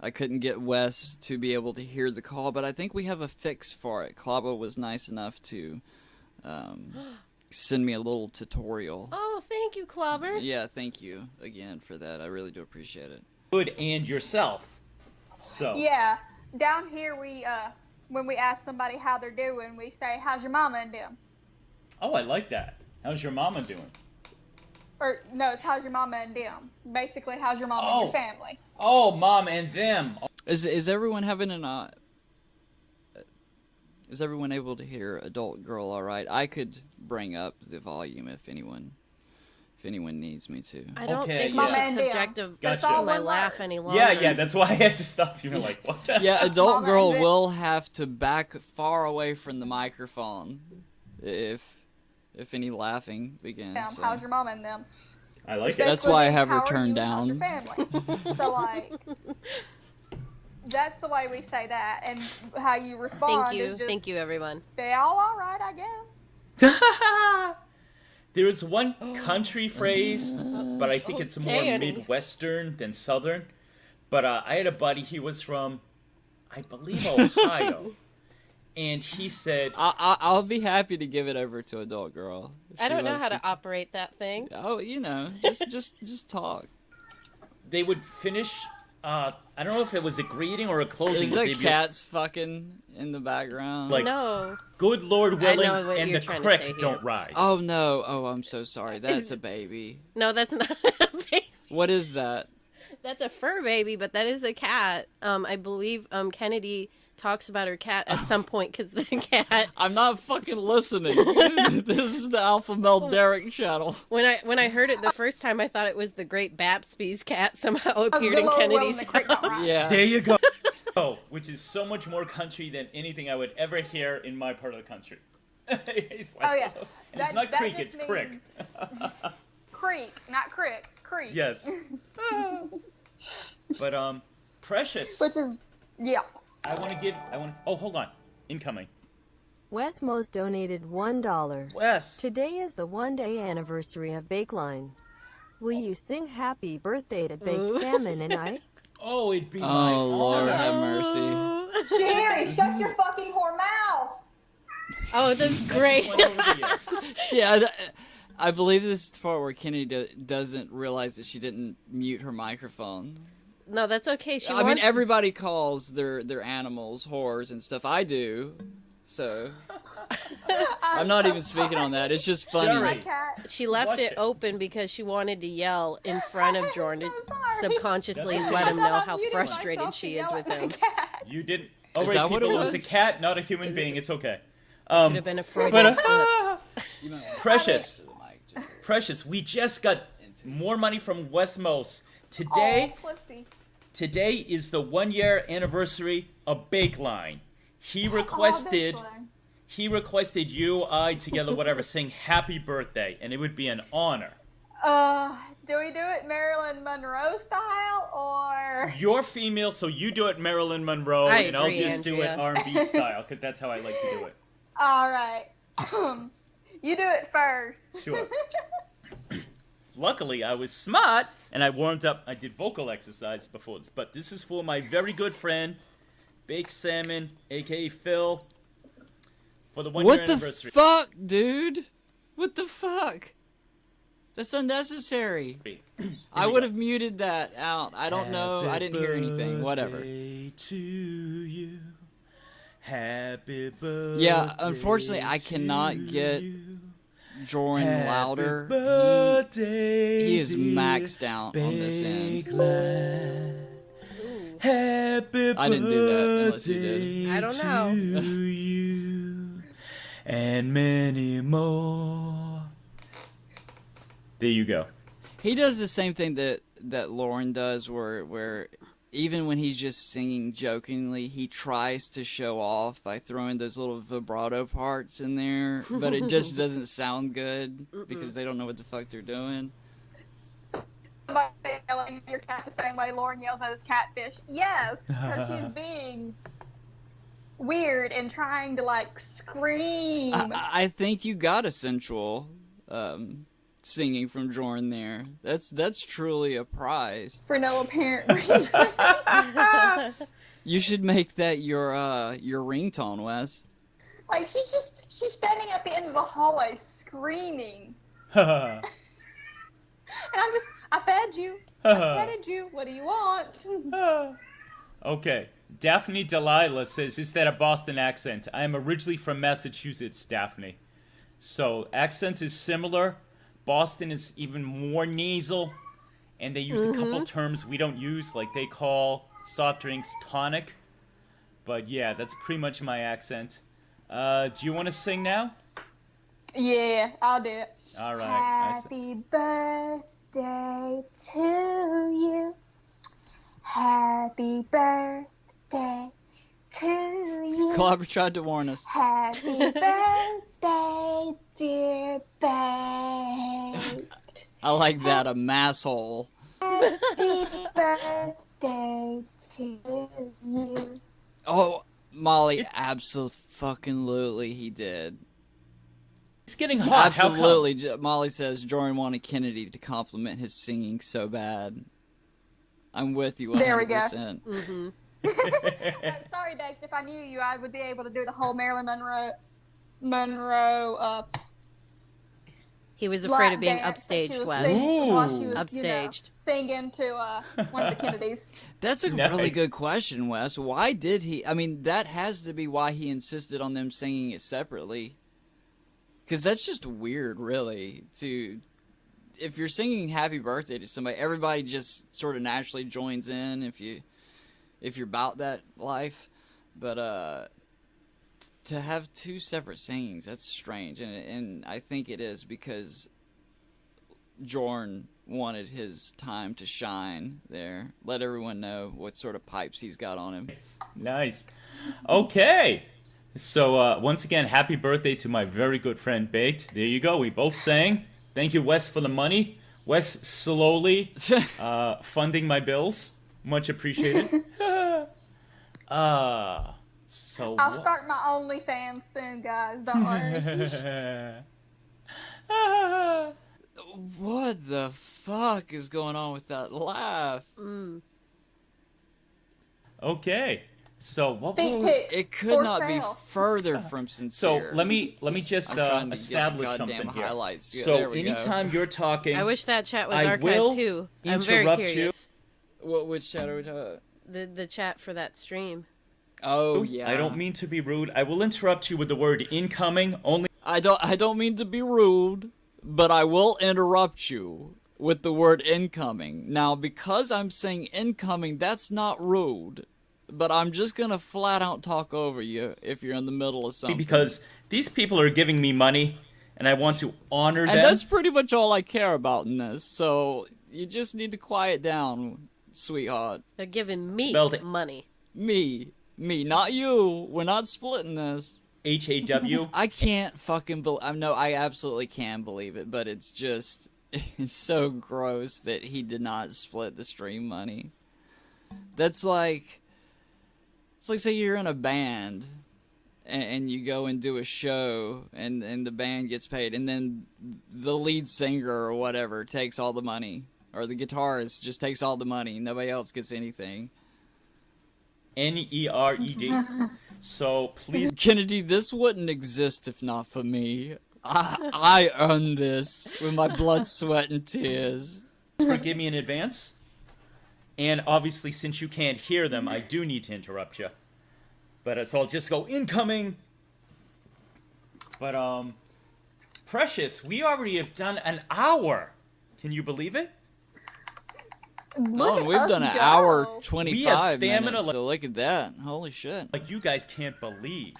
I couldn't get Wes to be able to hear the call. But I think we have a fix for it. Clobber was nice enough to send me a little tutorial. Oh, thank you, Clobber. Yeah, thank you again for that. I really do appreciate it. Good and yourself. So Yeah, down here we, when we ask somebody how they're doing, we say, how's your mama and them? Oh, I like that. How's your mama doing? Or, no, it's how's your mama and them. Basically, how's your mama and your family? Oh, mom and them. Is everyone having an is everyone able to hear adult girl all right? I could bring up the volume if anyone needs me to. I don't Okay, think yeah. we should Mama and subject Dale. of Gotcha. to All my one laugh word. any longer. Yeah, that's why I had to stop you. Like, what? Yeah, adult Mama girl and Dale. will have to back far away from the microphone if any laughing begins. Them. so. How's your mama and them? I like it. That's Basically why I means, have her how are turned you and how's your down. family? So, like, that's the way we say that. And how you respond Thank you. is just, Thank you, everyone. they all right, I guess. There's one country phrase, but I think it's more Danny. Midwestern than Southern. But I had a buddy, he was from, I believe, Ohio. And he said, I'll be happy to give it over to adult girl. if I she don't know wants how to operate that thing. Oh, just talk. they would finish, I don't know if it was a greeting or a closing. Is but there they'd be cats fucking in the background? Like- No. good Lord I willing, know what and you're the trying to say creek here. don't rise. Oh no! Oh, I'm so sorry. That's a baby. No, that's not a baby. What is that? That's a fur baby, but that is a cat. I believe Kennedy talks about her cat at some point because the cat. I'm not fucking listening. This is the Alpha Male Derrick channel. When I heard it the first time, I thought it was the Great Baspy's cat somehow appeared Good in Lord willing, Kennedy's the creek don't house. rise. Yeah. There you go. Oh, which is so much more country than anything I would ever hear in my part of the country. It's like, Oh, yeah. and it's not that creek, just it's crick. means creek, not crick. Creek. Yes. But Precious, Which is, yes. oh, hold on. Incoming. Wes Mose donated $1. Wes. Today is the one-day anniversary of Bakeline. Will you sing happy birthday to Baked Ooh. Salmon and I? Oh, it'd be my Oh Lord, honor. have mercy. Jerry, shut your fucking whore mouth. Oh, that's great. Went over the edge. Shit, I believe this is the part where Kennedy doesn't realize that she didn't mute her microphone. No, that's okay. She I mean, wants... everybody calls their animals whores and stuff. I do, so I'm not even speaking on that. It's just funny. Jerry. My cat. She left Watch it it. open because she wanted to yell in front of Jordan to so sorry. subconsciously That's let okay. him I thought know I how muted frustrated myself to she yell is at with my him. cat. You didn't. Oh, Is wait, that what people, it it was a was? cat, not a human being. It's okay. Could have been a Freudian But, slip. You might wanna Precious, to the mic, just- Precious, we just got more money from Westmos. Today, Oh, pussy. today is the 1-year anniversary of Bakeline. He Oh, requested, that's fun. you, I, together, whatever, saying happy birthday, and it would be an honor. Do we do it Marilyn Monroe style or? You're female, so you do it Marilyn Monroe, I and I'll agree, just do it Andrea. R&B style, because that's how I like to do it. All right. You do it first. Sure. Luckily, I was smart, and I warmed up. I did vocal exercise before this, but this is for my very good friend, Baked Salmon, a.k.a. Phil, for the 1-year What the anniversary. fuck, dude? What the fuck? That's unnecessary. I would have muted that out. I don't know. I didn't hear anything. Whatever. Birthday to you. Happy birthday. Yeah, unfortunately, I cannot to get you. Jorrun Happy louder. birthday, He is dear maxed out on this end. Bakeline. Happy I didn't do that, unless you did. birthday I don't know. to you, and many more. There you go. He does the same thing that Lorne does, where even when he's just singing jokingly, he tries to show off by throwing those little vibrato parts in there, but it just doesn't sound good because they don't know what the fuck they're doing. Somebody yelling at your cat the same way Lauren yells at his catfish. Yes, because she's being weird and trying to like scream. I think you got a sensual singing from Jorrun there. That's truly a prize. For no apparent reason. You should make that your ringtone, Wes. Like she's standing at the end of the hallway screaming. And I fed you. I petted you. What do you want? Okay. Daphne Delilah says, is that a Boston accent? I am originally from Massachusetts, Daphne. So, accent is similar. Boston is even more nasal. And they use a couple terms we don't use, like they call soft drinks tonic. But yeah, that's pretty much my accent. Do you want to sing now? Yeah, I'll do it. All right. Happy birthday to you. Happy birthday to you. Clobber tried to warn us. Happy birthday, dear babe. I like that, a masshole. Happy birthday to you. Oh, Molly, absolutely he did. It's getting hot. How come? Absolutely. Molly says Jorrun wanted Kennedy to compliment his singing so bad. I'm with you 100%. There we go. Mm-hmm. Sorry, Baked. If I knew you, I would be able to do the whole Marilyn Monroe He was afraid of being lap dance that she upstaged, was Wes. singing while she Ooh. was, Upstaged. singing to one of the Kennedys. That's a Nice. really good question, Wes. Why did he? I mean, that has to be why he insisted on them singing it separately. Because that's just weird, really. If you're singing "Happy Birthday" to somebody, everybody just sort of naturally joins in. If you're about that life, but to have two separate singings, that's strange, and I think it is because Jorrun wanted his time to shine there. Let everyone know what sort of pipes he's got on him. Nice. Okay. So, once again, happy birthday to my very good friend Baked. There you go. We both sang. Thank you, Wes, for the money. Wes slowly funding my bills. Much appreciated. I'll So start my OnlyFans soon, guys. Don't worry. What the fuck is going on with that laugh? Okay. So what? Feet pics. It could for not be sale. further from So sincere. let me just I'm trying to get establish the goddamn something here. highlights. Yeah, So there we go. anytime you're talking, I wish that chat was I will archived too. I'm very interrupt you. curious. Which chat are we talking about? The chat for that stream. Oh yeah. I don't mean to be rude. I will interrupt you with the word incoming only. I don't mean to be rude, but I will interrupt you with the word incoming. Now, because I'm saying incoming, that's not rude, but I'm just gonna flat out talk over you if you're in the middle of something. Because these people are giving me money, and I want to honor them. And that's pretty much all I care about in this, so you just need to quiet down, sweetheart. They're giving me Spelled- money. Me, not you. We're not splitting this. HAW. I can't fucking believe. I absolutely can believe it, but it's just, it's so gross that he did not split the stream money. That's like, it's like say you're in a band, and you go and do a show, and the band gets paid, and then the lead singer or whatever takes all the money, or the guitarist just takes all the money. Nobody else gets anything. NERED. So please Kennedy, this wouldn't exist if not for me. I earned this with my blood, sweat, and tears. forgive me in advance. And obviously, since you can't hear them, I do need to interrupt you. But so I'll just go incoming. But Precious, we already have done an hour. Can you believe it? Look at We've us done an go. hour We have 25 stamina minutes, like- so look at that. Holy shit. Like you guys can't believe.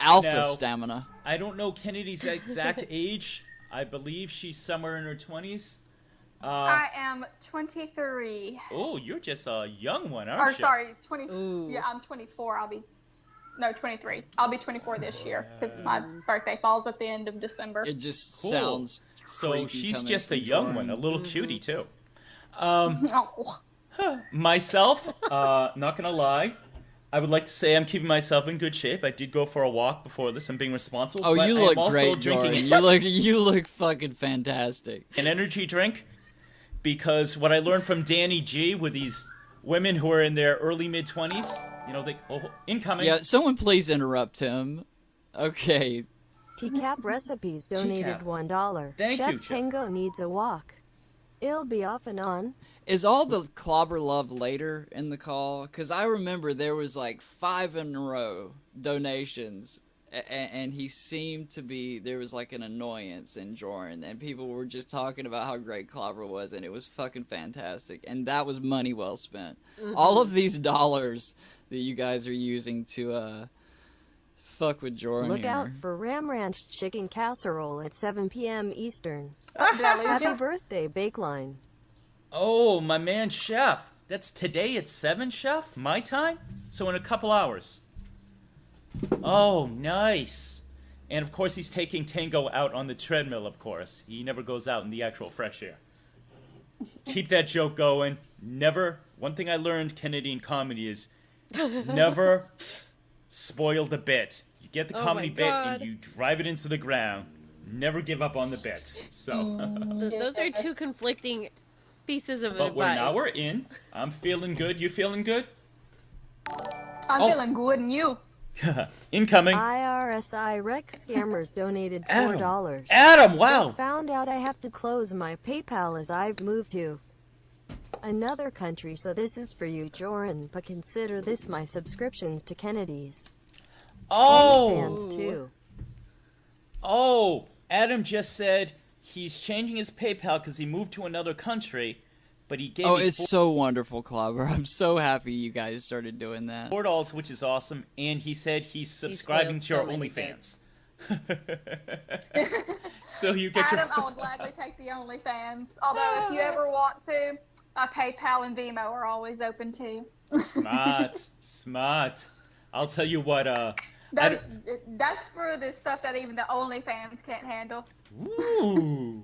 Alpha Now- stamina. I don't know Kennedy's exact age. I believe she's somewhere in her 20s. I am 23. Oh, you're just a young one, aren't Or you? sorry, 20. Ooh. Yeah, I'm 24. 23. I'll be 24 this year because my birthday falls at the end of December. It just Cool. sounds So creepy she's coming just a from young Jorrun. one, a little cutie too. Oh. Myself, not gonna lie, I would like to say I'm keeping myself in good shape. I did go for a walk before this. I'm being responsible. Oh, but you I am look also great, drinking Jorrun. You look fucking fantastic. an energy drink because what I learned from Danny G with these women who are in their early mid-20s, incoming. Yeah, someone please interrupt him. Okay. TCAP Recipes donated TCAP. $1. Thank Chef you, Chef. Tango needs a walk. It'll be off and on. Is all the Clobber love later in the call? Because I remember there was like 5 in a row donations, and he seemed to be, there was like an annoyance in Jorrun, and people were just talking about how great Clobber was, and it was fucking fantastic, and that was money well spent. All of these dollars that you guys are using to fuck with Jorrun Look here. out for Ram Ranch Chicken Casserole at 7 p.m. Eastern. Did I lose Happy you? birthday, Bakeline. Oh, my man, Chef. That's today at 7, Chef? My time? So in a couple hours. Oh, nice. And of course, he's taking Tango out on the treadmill, of course. He never goes out in the actual fresh air. Keep that joke going. Never. One thing I learned, Canadian comedy, is never spoil the bit. You get the Oh comedy my bit God. and you drive it into the ground. Never give up on the bit. So. Those are two conflicting pieces of But advice. now we're in. I'm feeling good. You feeling good? I'm Oh. feeling good, and you? Incoming. IRSI Rec Scammers donated Adam. $4. Adam, wow. Just found out I have to close my PayPal as I've moved to another country, so this is for you, Jorrun, but consider this my subscriptions to Kennedy's. Oh, Fans too. oh. Adam just said he's changing his PayPal because he moved to another country, but he gave Oh, me it's so wonderful, Clobber. I'm so happy you guys started doing that. $4, which is awesome, and he said he's subscribing to your spoiled so many OnlyFans. So you get Adam, I your. would gladly take the OnlyFans. Although, if you ever want to, PayPal and Venmo are always open too. Smart, smart. I'll tell you what. That's for the stuff that even the OnlyFans can't handle. Ooh.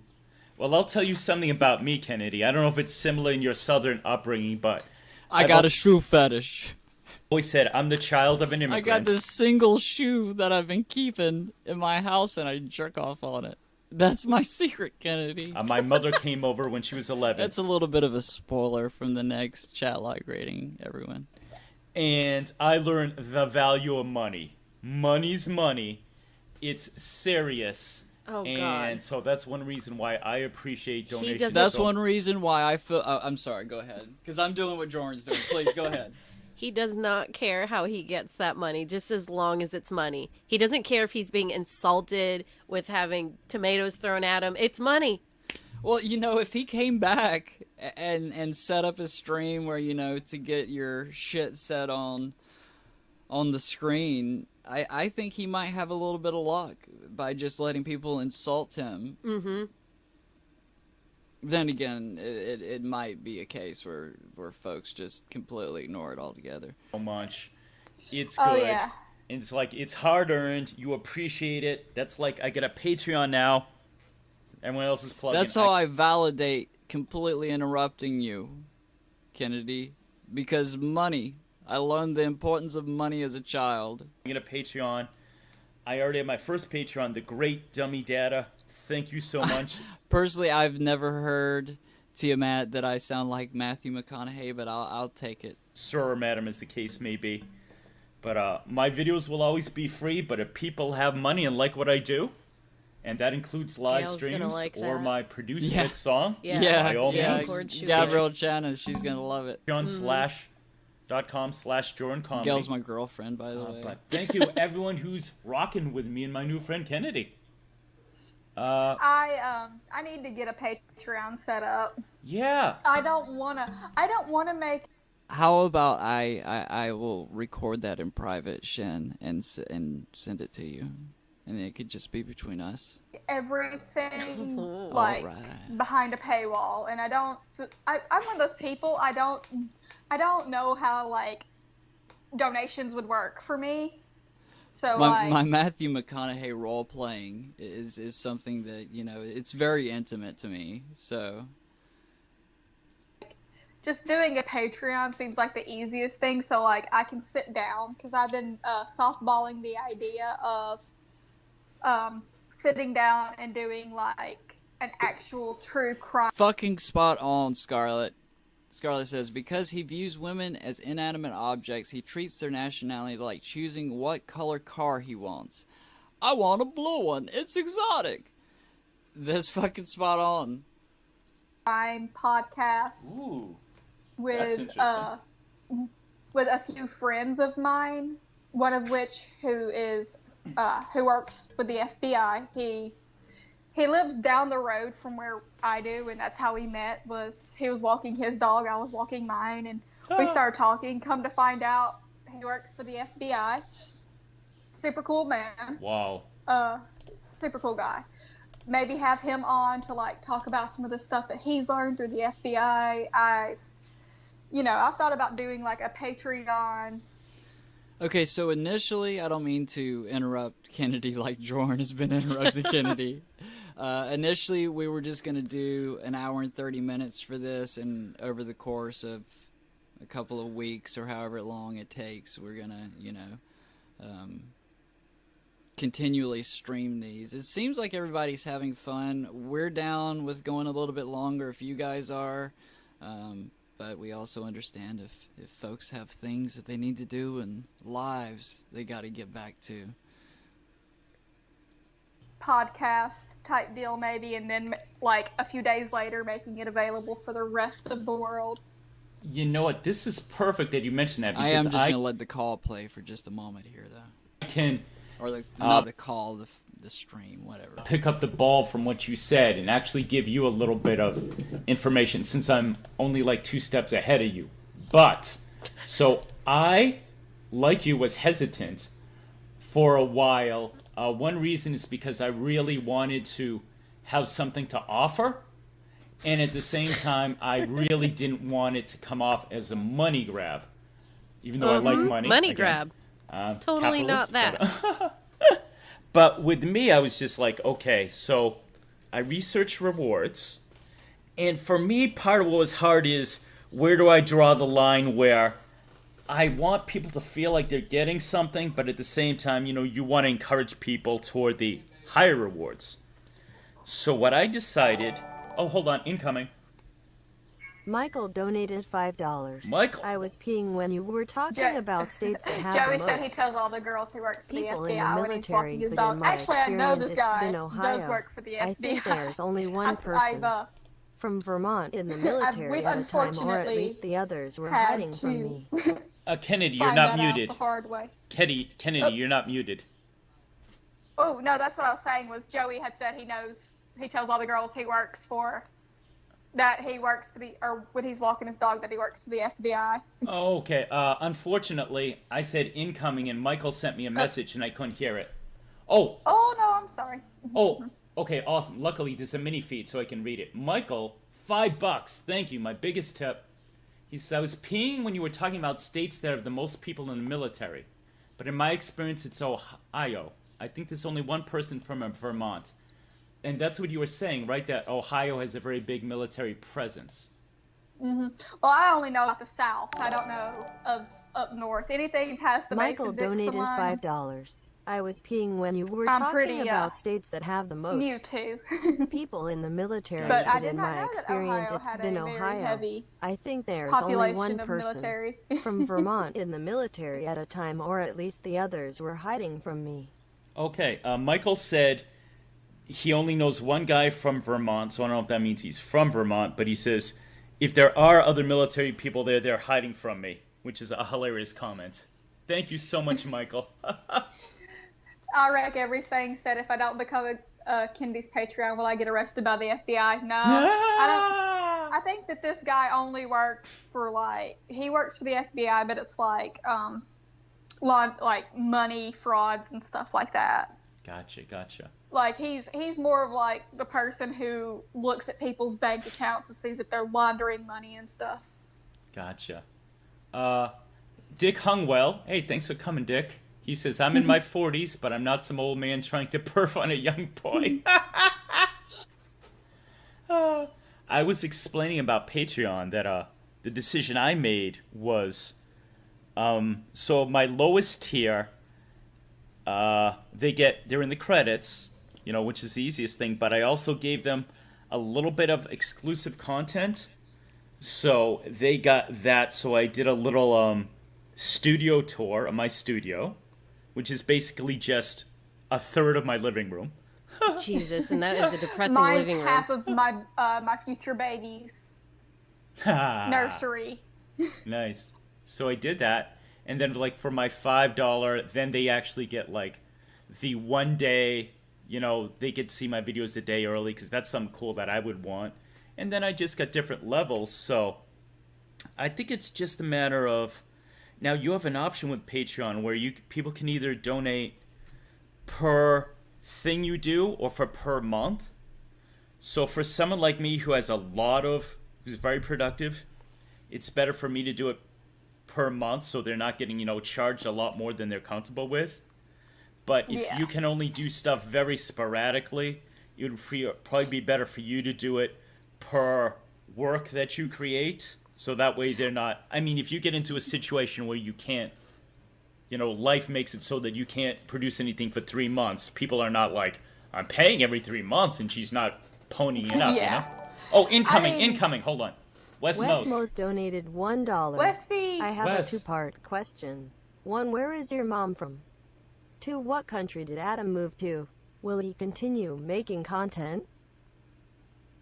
Well, I'll tell you something about me, Kennedy. I don't know if it's similar in your southern upbringing, but I got a shoe fetish. always said I'm the child of an I immigrant. got this single shoe that I've been keeping in my house, and I jerk off on it. That's my secret, Kennedy. My mother came over when she was 11. That's a little bit of a spoiler from the next chat like rating, everyone. And I learned the value of money. Money's money. It's serious. Oh, And God. so that's one reason why I appreciate donations. doesn't- That's so- one reason why I feel. I'm sorry. Go ahead, because I'm doing what Jordan's doing. Please go ahead. He does not care how he gets that money, just as long as it's money. He doesn't care if he's being insulted with having tomatoes thrown at him. It's money. Well, you know, if he came back and set up a stream where, you know, to get your shit set on the screen, I think he might have a little bit of luck by just letting people insult him. Mm-hmm. Then again, it might be a case where folks just completely ignore it altogether. So much. It's Oh, good. yeah. It's like, it's hard earned. You appreciate it. That's like, I get a Patreon now. Everyone else is plugging. That's how I validate completely interrupting you, Kennedy, because money. I learned the importance of money as a child. I get a Patreon. I already have my first Patreon, the Great Dummy Data. Thank you so much. Personally, I've never heard Tiamat that I sound like Matthew McConaughey, but I'll take it. Sir or madam, as the case may be. But my videos will always be free, but if people have money and like what I do, and that includes live Gail's gonna streams like or that. my producing Yeah. it song, Yeah. by all yeah. means. Chord shooting. Gabrielle Channon, she's gonna love it. Patreon.com/Jorrun Comedy. Gail's my girlfriend, by the way. But thank you everyone who's rocking with me and my new friend Kennedy. I need to get a Patreon set up. Yeah. I don't wanna make How about I will record that in private, Shen, and send it to you, and it could just be between us. everything like Alright. behind a paywall, and I'm one of those people. I don't know how like donations would work for me. So My Matthew McConaughey role playing is something that, you know, it's very intimate to me. So just doing a Patreon seems like the easiest thing. So like I can sit down, because I've been softballing the idea of sitting down and doing like an actual true crime. fucking spot on, Scarlett. Scarlett says, because he views women as inanimate objects, he treats their nationality like choosing what color car he wants. I want a blue one. It's exotic. That's fucking spot on. Podcast Ooh. with That's interesting. with a few friends of mine, one of which who works with the FBI. He lives down the road from where I do, and that's how we met. He was walking his dog, I was walking mine, and we started talking. Come to find out, he works for the FBI. Super cool man. Wow. Super cool guy. Maybe have him on to like talk about some of the stuff that he's learned through the FBI. I've thought about doing like a Patreon. Okay, so initially, I don't mean to interrupt Kennedy like Jorrun has been interrupting Kennedy. Initially, we were just going to do an hour and 30 minutes for this, and over the course of a couple of weeks or however long it takes, we're going to, continually stream these. It seems like everybody's having fun. We're down with going a little bit longer if you guys are. But we also understand if folks have things that they need to do and lives they got to get back to. Podcast type deal maybe, and then like a few days later making it available for the rest of the world. You know what? This is perfect that you mentioned that. I am because just going to let the call play for just a moment here, though. can Or not the call, the stream, whatever. pick up the ball from what you said and actually give you a little bit of information, since I'm only like 2 steps ahead of you. But, so I, like you, was hesitant for a while. One reason is because I really wanted to have something to offer. And at the same time, I really didn't want it to come off as a money grab. Even though I like money. Money again. grab. Totally not capitalist, that. But with me, I was just like, okay, so I researched rewards. And for me, part of what was hard is, where do I draw the line where I want people to feel like they're getting something, but at the same time, you want to encourage people toward the higher rewards. So what I decided... Oh, hold on, incoming. Michael donated $5. Michael. I was peeing when you were talking about states that have Joey the said he most tells all the girls he works for the people in the FBI when he's walking military, his but dog. in my Actually, I know experience this it's guy been does Ohio. work for the FBI. I think there's only one person from Vermont in the military we've at a time, or at unfortunately least the others were had hiding from to me. Kennedy, you're find not that out muted. the hard way. Kennedy, Oh. you're not muted. Oh, no, that's what I was saying was Joey had said he tells all the girls he works for, that he works for or when he's walking his dog, that he works for the FBI. Oh, okay. Unfortunately, I said incoming, and Michael sent me a message, and I couldn't hear it. Oh, No, I'm sorry. oh, okay, awesome. Luckily, there's a mini feed, so I can read it. Michael, $5. Thank you, my biggest tip. He says, I was peeing when you were talking about states that have the most people in the military. But in my experience, it's Ohio. I think there's only one person from Vermont. And that's what you were saying, right? That Ohio has a very big military presence. Well, I only know about the South. I don't know of up north. Anything past the Michael Mason-Dixon donated line. $5. I was peeing when you were I'm talking pretty, about states that have the most Mewtwo. people in the military, But I but did in not my know that experience Ohio it's had been a very Ohio. heavy I think there's only population one of person military. from Vermont in the military at a time, or at least the others were hiding from me. Okay, Michael said he only knows one guy from Vermont, so I don't know if that means he's from Vermont, but he says, if there are other military people there, they're hiding from me, which is a hilarious comment. Thank you so much, Michael. I wreck everything said if I don't become a Kennedy's Patreon, will I get arrested by the FBI? No, I don't. I think that this guy only works for he works for the FBI, but it's like money frauds and stuff like that. Gotcha. Like he's more of like the person who looks at people's bank accounts and sees if they're laundering money and stuff. Gotcha. Dick Hungwell. Hey, thanks for coming, Dick. He says, I'm in my 40s, but I'm not some old man trying to perf on a young boy. I was explaining about Patreon that the decision I made was, so my lowest tier, they're in the credits, which is the easiest thing, but I also gave them a little bit of exclusive content. So they got that, so I did a little studio tour of my studio, which is basically just a third of my living room. Jesus, and that is a depressing Mine's living room. half of my future baby's nursery. Nice. So I did that, and then for my $5, then they actually get the 1 day, they get to see my videos a day early, because that's something cool that I would want. And then I just got different levels, so I think it's just a matter of, now you have an option with Patreon where people can either donate per thing you do or for per month. So for someone like me who's very productive, it's better for me to do it per month, so they're not getting, charged a lot more than they're comfortable with. But if you can only do stuff very sporadically, it would probably be better for you to do it per work that you create. So that way they're not, if you get into a situation where you can't, life makes it so that you can't produce anything for 3 months, people are not like, I'm paying every 3 months and she's not ponying it up, Oh, incoming, hold on. Wes Mose donated $1. Westy! I have a two-part question. 1, where is your mom from? 2, what country did Adam move to? Will he continue making content?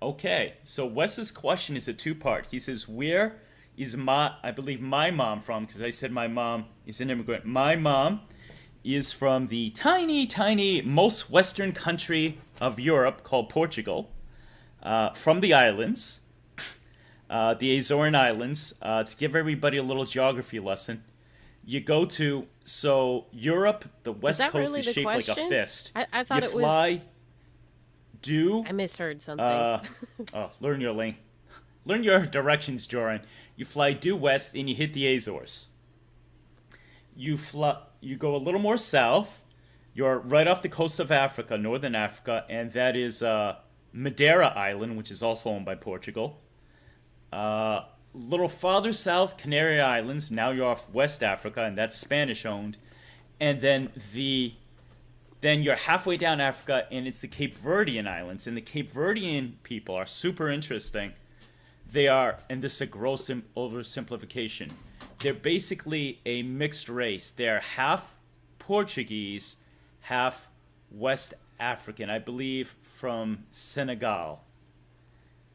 Okay, so Wes's question is a two-part. He says, where is I believe my mom from, because I said my mom is an immigrant. My mom is from the tiny, most western country of Europe called Portugal, from the islands, the Azorean Islands. To give everybody a little geography lesson, you go to, Europe, the west coast really is the shaped question? like a fist. I thought you it fly, was... I misheard something. Learn your lane. Learn your directions, Jorrun. You fly due west and you hit the Azores. You go a little more south. You're right off the coast of Africa, northern Africa, and that is Madeira Island, which is also owned by Portugal. Little farther south, Canary Islands. Now you're off West Africa, and that's Spanish owned. And then you're halfway down Africa, and it's the Cape Verdean Islands. And the Cape Verdean people are super interesting. They are, and this is a gross oversimplification, they're basically a mixed race. They're half Portuguese, half West African, I believe from Senegal.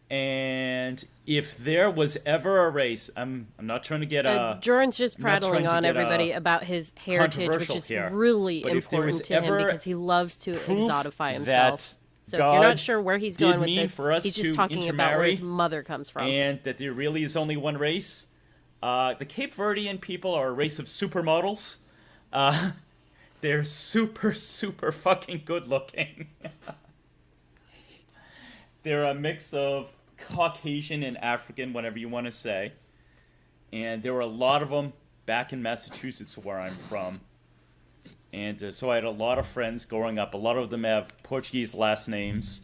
And if there was ever a race, I'm not trying to get Jorrun's just prattling on everybody about his heritage, which is here, really important to him because he loves to exotify himself. So if you're not sure where he's going with this, he's just talking about where his mother comes from. And that there really is only one race. The Cape Verdean people are a race of supermodels. They're super, super fucking good looking. They're a mix of Caucasian and African, whatever you want to say. And there were a lot of them back in Massachusetts, where I'm from. And so I had a lot of friends growing up. A lot of them have Portuguese last names.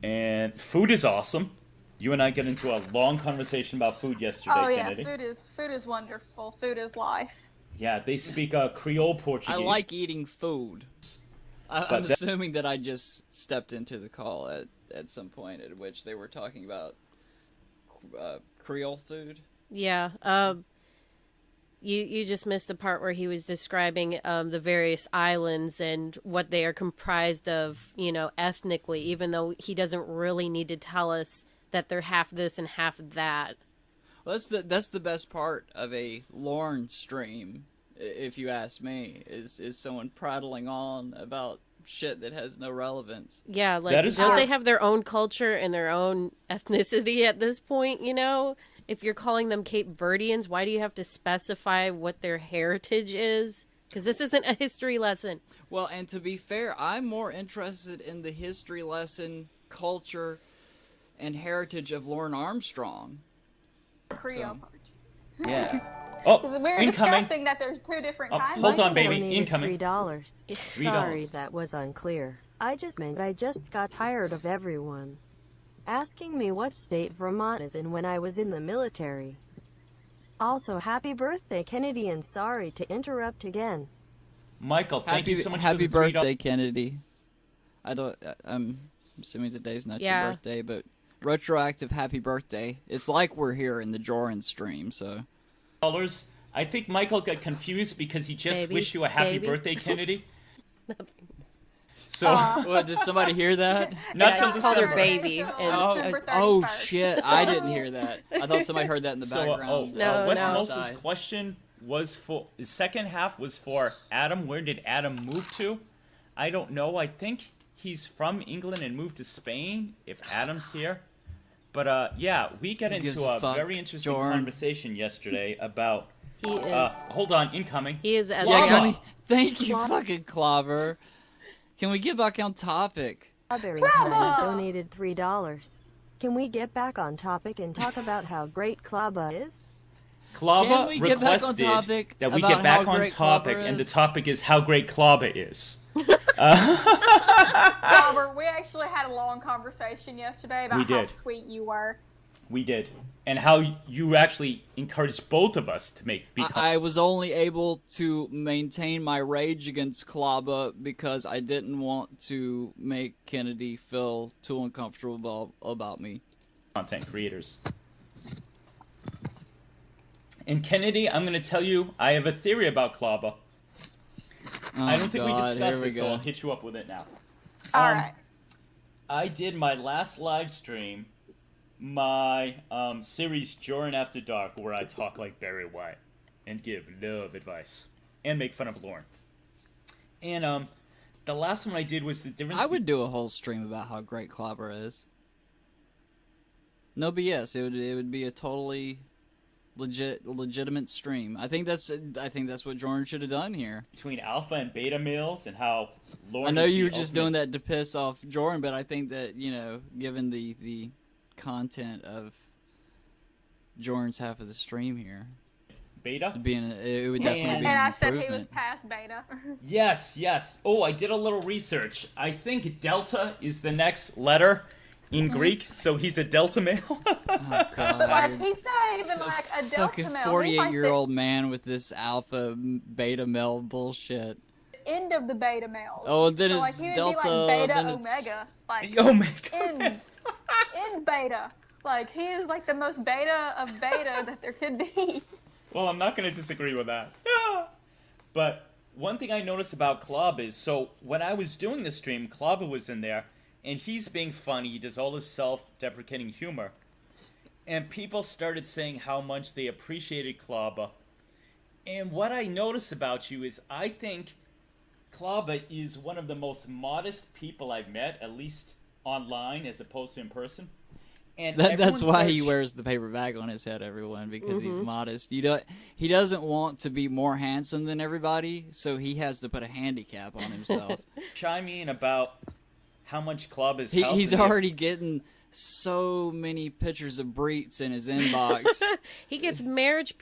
And food is awesome. You and I get into a long conversation about food yesterday, Oh yeah, Kennedy. food is wonderful. Food is life. Yeah, they speak Creole Portuguese. I like eating food. I'm assuming that I just stepped into the call at some point at which they were talking about Creole food. Yeah. You just missed the part where he was describing the various islands and what they are comprised of, ethnically, even though he doesn't really need to tell us that they're half this and half that. Well, that's the best part of a Lorne stream, if you ask me, is someone prattling on about shit that has no relevance. Yeah, like, don't they have their own culture and their own ethnicity at this point, If you're calling them Cape Verdeans, why do you have to specify what their heritage is? Because this isn't a history lesson. Well, and to be fair, I'm more interested in the history lesson, culture, and heritage of Lorne Armstrong. Creole So, yeah. Oh, we're incoming. discussing that there's two different kinds. Hold on, baby. Donated Incoming. $3. Sorry, that was unclear. I just got tired of everyone asking me what state Vermont is in when I was in the military. Also, happy birthday, Kennedy, and sorry to interrupt again. Michael, thank you so much happy for the $3. birthday, Kennedy. I'm assuming today's not your birthday, but retroactive happy birthday. It's like we're here in the Jorrun stream, so. I think Michael got confused because he just wished you a happy birthday, Kennedy. So, what, did somebody hear that? Not till he called her December. baby. And Oh shit! I didn't hear that. I thought somebody heard that in the background. Wes Moses' question was for the second half was for Adam. Where did Adam move to? I don't know. I think he's from England and moved to Spain. If Adam's here, but yeah, we got into a very interesting conversation yesterday about. He is. Hold on, incoming. He is as Thank you, fucking Clobber. Can we get back on topic? Strawberry Time donated $3. Can we get back on topic and talk about how great Clobber is? Clobber requested that we get back on topic, and the topic is how great Clobber is. Clobber, we actually had a long conversation yesterday about how sweet you were. We did. And how you actually encouraged both of us to become. I was only able to maintain my rage against Clobber because I didn't want to make Kennedy feel too uncomfortable about me. Content creators. And Kennedy, I'm going to tell you, I have a theory about Clobber. I don't think we discussed this, so I'll hit you up with it now. Alright. I did my last live stream, my series Jorrun After Dark, where I talk like Barry White and give love advice and make fun of Lorne. And the last one I did was the difference. I would do a whole stream about how great Clobber is. No BS. It would be a totally legitimate stream. I think that's what Jorrun should have done here. Between alpha and beta males and how Lorne. I know you were just doing that to piss off Jorrun, but I think that given the content of Jorrun's half of the stream here, beta, it would definitely be an and I said improvement. he was past beta. Yes. Oh, I did a little research. I think delta is the next letter in Greek, so he's a delta male. Oh, God. But he's not even a delta fucking male. 48-year-old man with this alpha beta male bullshit. End of the beta males. Oh, and then so, it's he would delta. be like beta then omega. Omega. End beta. Like, he is like the most beta of beta that there could be. Well, I'm not going to disagree with that. But one thing I noticed about Clobber is, so when I was doing the stream, Clobber was in there, and he's being funny. He does all this self-deprecating humor. And people started saying how much they appreciated Clobber. And what I notice about you is I think Clobber is one of the most modest people I've met, at least online as opposed to in person. And that's why he wears the paper bag on his head, everyone, because he's modest. He doesn't want to be more handsome than everybody, so he has to put a handicap on himself. Chime in about how much Clobber's He's already getting so many pictures of Breets in his inbox. He gets marriage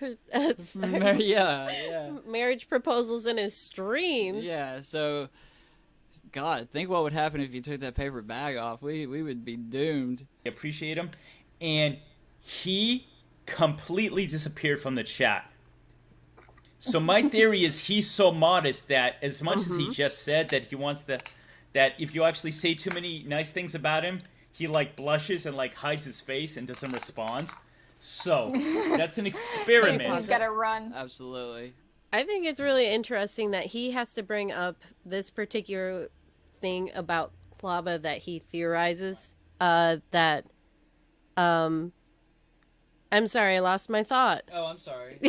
marriage proposals in his streams. Yeah, so God, think what would happen if you took that paper bag off. We would be doomed. Appreciate him, and he completely disappeared from the chat. So my theory is he's so modest that as much as he just said that he wants that if you actually say too many nice things about him, he like blushes and like hides his face and doesn't respond. So that's an experiment. He's gotta run. Absolutely. I think it's really interesting that he has to bring up this particular thing about Clobber that he theorizes. I'm sorry, I lost my thought. Oh, I'm sorry.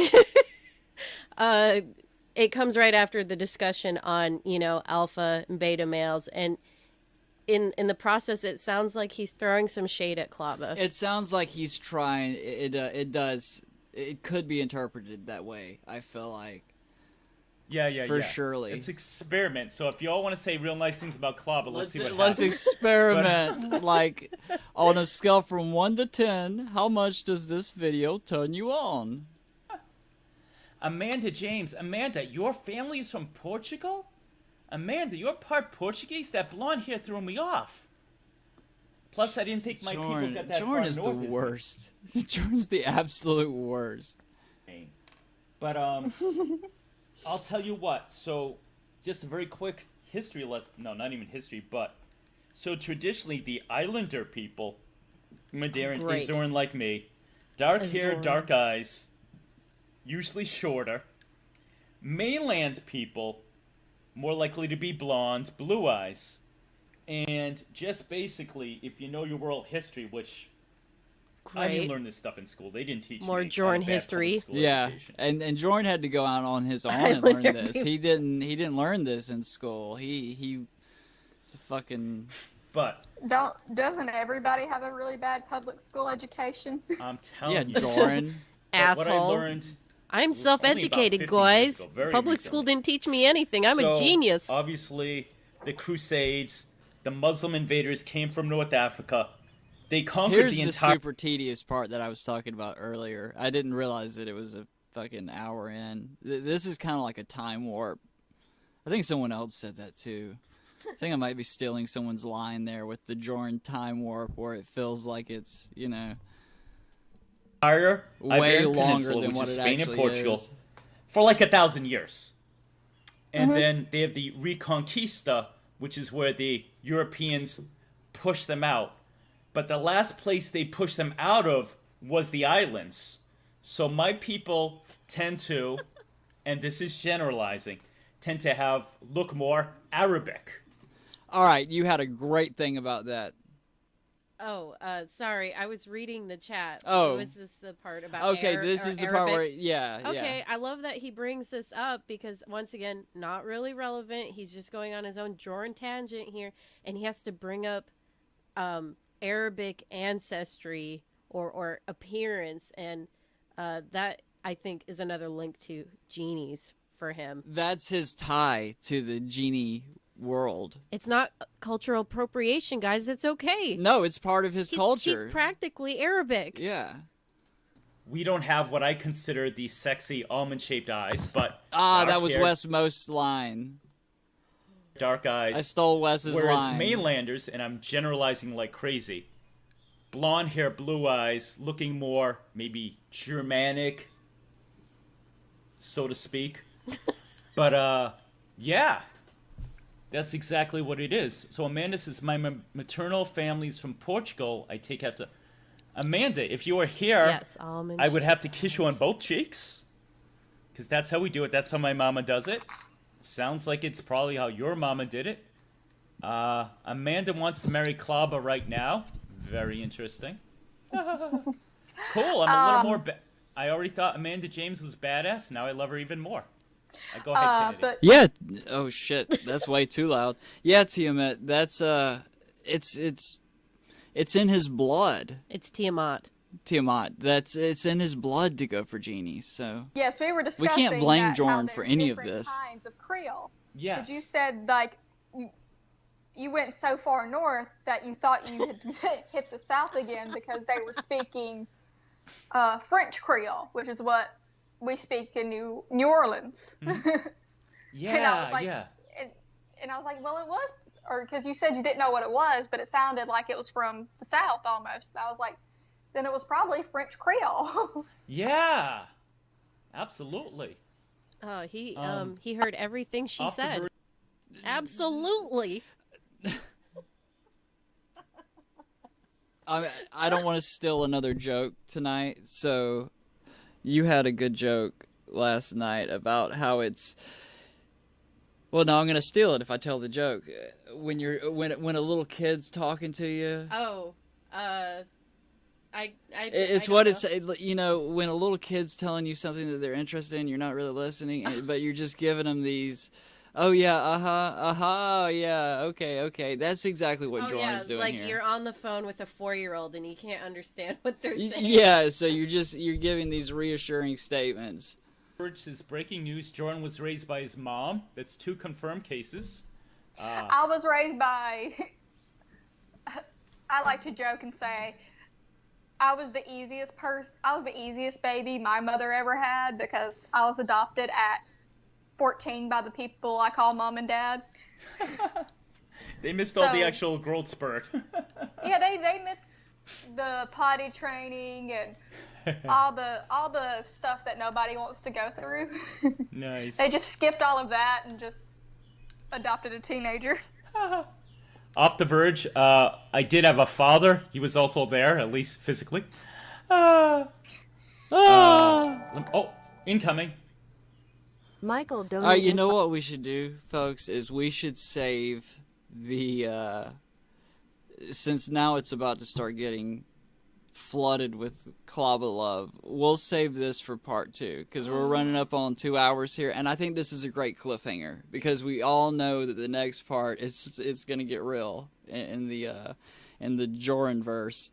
It comes right after the discussion on, alpha and beta males, and in the process, it sounds like he's throwing some shade at Clobber. It sounds like he's trying. It does. It could be interpreted that way. I feel like. Yeah. Surely. It's experiment. So if you all want to say real nice things about Clobber, let's see what Let's happens. experiment. Like, on a scale from 1 to 10, how much does this video turn you on? Amanda James. Amanda, your family is from Portugal? Amanda, you're part Portuguese? That blonde hair threw me off. Plus, I didn't think my people got that Jorrun far is the north as me. worst. Jorrun's the absolute worst. But, I'll tell you what. So, just a very quick history lesson. No, not even history, but... So, traditionally, the Islander people, Madeiran, Azoran like me, dark hair, dark eyes, usually shorter. Mainland people, more likely to be blonde, blue eyes. And just basically, if you know your world history, which... I didn't learn this stuff in school. They didn't teach more me. Jorrun history. Yeah, and Jorrun had to go out on his own and learn this. He didn't learn this in school. He's a fucking. But doesn't everybody have a really bad public school education? I'm telling you, Jorrun. Asshole. What I learned. I'm self-educated, guys. Public school didn't teach me anything. I'm a genius. Obviously, the Crusades, the Muslim invaders came from North Africa. They conquered Here's the the entire... super tedious part that I was talking about earlier. I didn't realize that it was a fucking hour in. This is kind of like a time warp. I think someone else said that too. I think I might be stealing someone's line there with the Jorrun time warp, where it feels like it's, way longer than what it Spain actually and Portugal, is. for like 1,000 years. And then they have the Reconquista, which is where the Europeans push them out. But the last place they pushed them out of was the islands. So my people tend to, and this is generalizing, tend to look more Arabic. All right, you had a great thing about that. Oh, sorry. I was reading the chat. Oh. Was this the part about this is the Arabic? part where, yeah. Okay, I love that he brings this up because, once again, not really relevant. He's just going on his own Jorrun tangent here, and he has to bring up Arabic ancestry or appearance, and that, I think, is another link to genies for him. That's his tie to the genie world. It's not cultural appropriation, guys. It's okay. No, it's part of his culture. He's practically Arabic. Yeah. We don't have what I consider the sexy almond-shaped eyes, but... that was Wes Most's line. Dark eyes. I stole Wes's line. Whereas mainlanders, and I'm generalizing like crazy, blonde hair, blue eyes, looking more maybe Germanic, so to speak. But, yeah. That's exactly what it is. So Amanda says, my maternal family's from Portugal. I take out to... Amanda, if you were here, Yes, almond I would have to cheese. kiss you on both cheeks. Because that's how we do it. That's how my mama does it. Sounds like it's probably how your mama did it. Amanda wants to marry Clobber right now. Very interesting. Cool. I'm a little more... I already thought Amanda James was badass. Now I love her even more. Go ahead, Kennedy. But Yeah. Oh shit, that's way too loud. Yeah, Tiamat. That's it's in his blood. It's Tiamat. Tiamat. It's in his blood to go for genies. So yes, we were discussing can't blame that, how Jorrun there's for any of different this. kinds of Creole. Yes. But you said like you went so far north that you thought you had hit the South again because they were speaking French Creole, which is what we speak in New Orleans. Yeah, and I was like, yeah. And I was like, well, it was, or because you said you didn't know what it was, but it sounded like it was from the South almost. And I was like, then it was probably French Creole. Yeah. Absolutely. Oh, he heard everything she Off the said. Absolutely. I don't want to steal another joke tonight. So you had a good joke last night about how it's. Well, no, I'm gonna steal it if I tell the joke. When a little kid's talking to you. Oh, It's what it's, you know, when a little kid's telling you something that they're interested in, you're not really listening, but you're just giving them these, oh yeah, yeah, okay. That's exactly what Jorrun's doing like here. you're on the phone with a 4-year-old and you can't understand what they're saying. Yeah, so you're giving these reassuring statements. Is breaking news. Jorrun was raised by his mom. That's 2 confirmed cases. I was raised by, I like to joke and say, I was the easiest baby my mother ever had because I was adopted at 14 by the people I call mom and dad. They missed all the actual growth spurt. Yeah, they missed the potty training and all the stuff that nobody wants to go through. Nice. They just skipped all of that and just adopted a teenager. Off the verge, I did have a father. He was also there, at least physically. Incoming. Michael, don't. All right, you know what we should do, folks, is we should save the, since now it's about to start getting flooded with Clobber love, we'll save this for part 2, because we're running up on 2 hours here, and I think this is a great cliffhanger, because we all know that the next part it's going to get real in the Jorrun verse.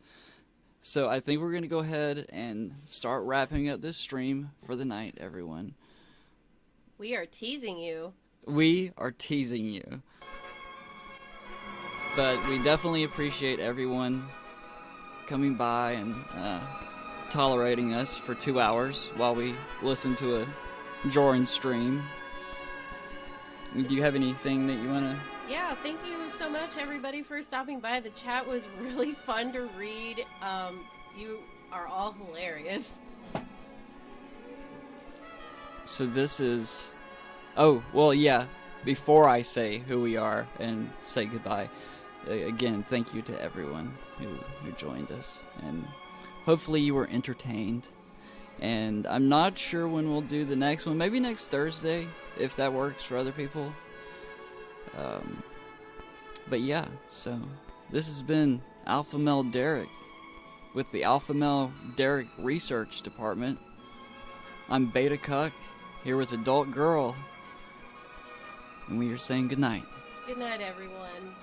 So I think we're going to go ahead and start wrapping up this stream for the night, everyone. We are teasing you. We are teasing you. But we definitely appreciate everyone coming by and tolerating us for 2 hours while we listen to a Jorrun stream. Do you have anything that you want to... Yeah, thank you so much, everybody, for stopping by. The chat was really fun to read. You are all hilarious. So this is... Oh, well, yeah. Before I say who we are and say goodbye, again, thank you to everyone who joined us. And hopefully you were entertained. And I'm not sure when we'll do the next one. Maybe next Thursday, if that works for other people. But yeah, so this has been Alpha Male Derrick with the Alpha Male Derrick Research Department. I'm Beta Cuck, here with Adult Girl, and we are saying goodnight. Good night, everyone.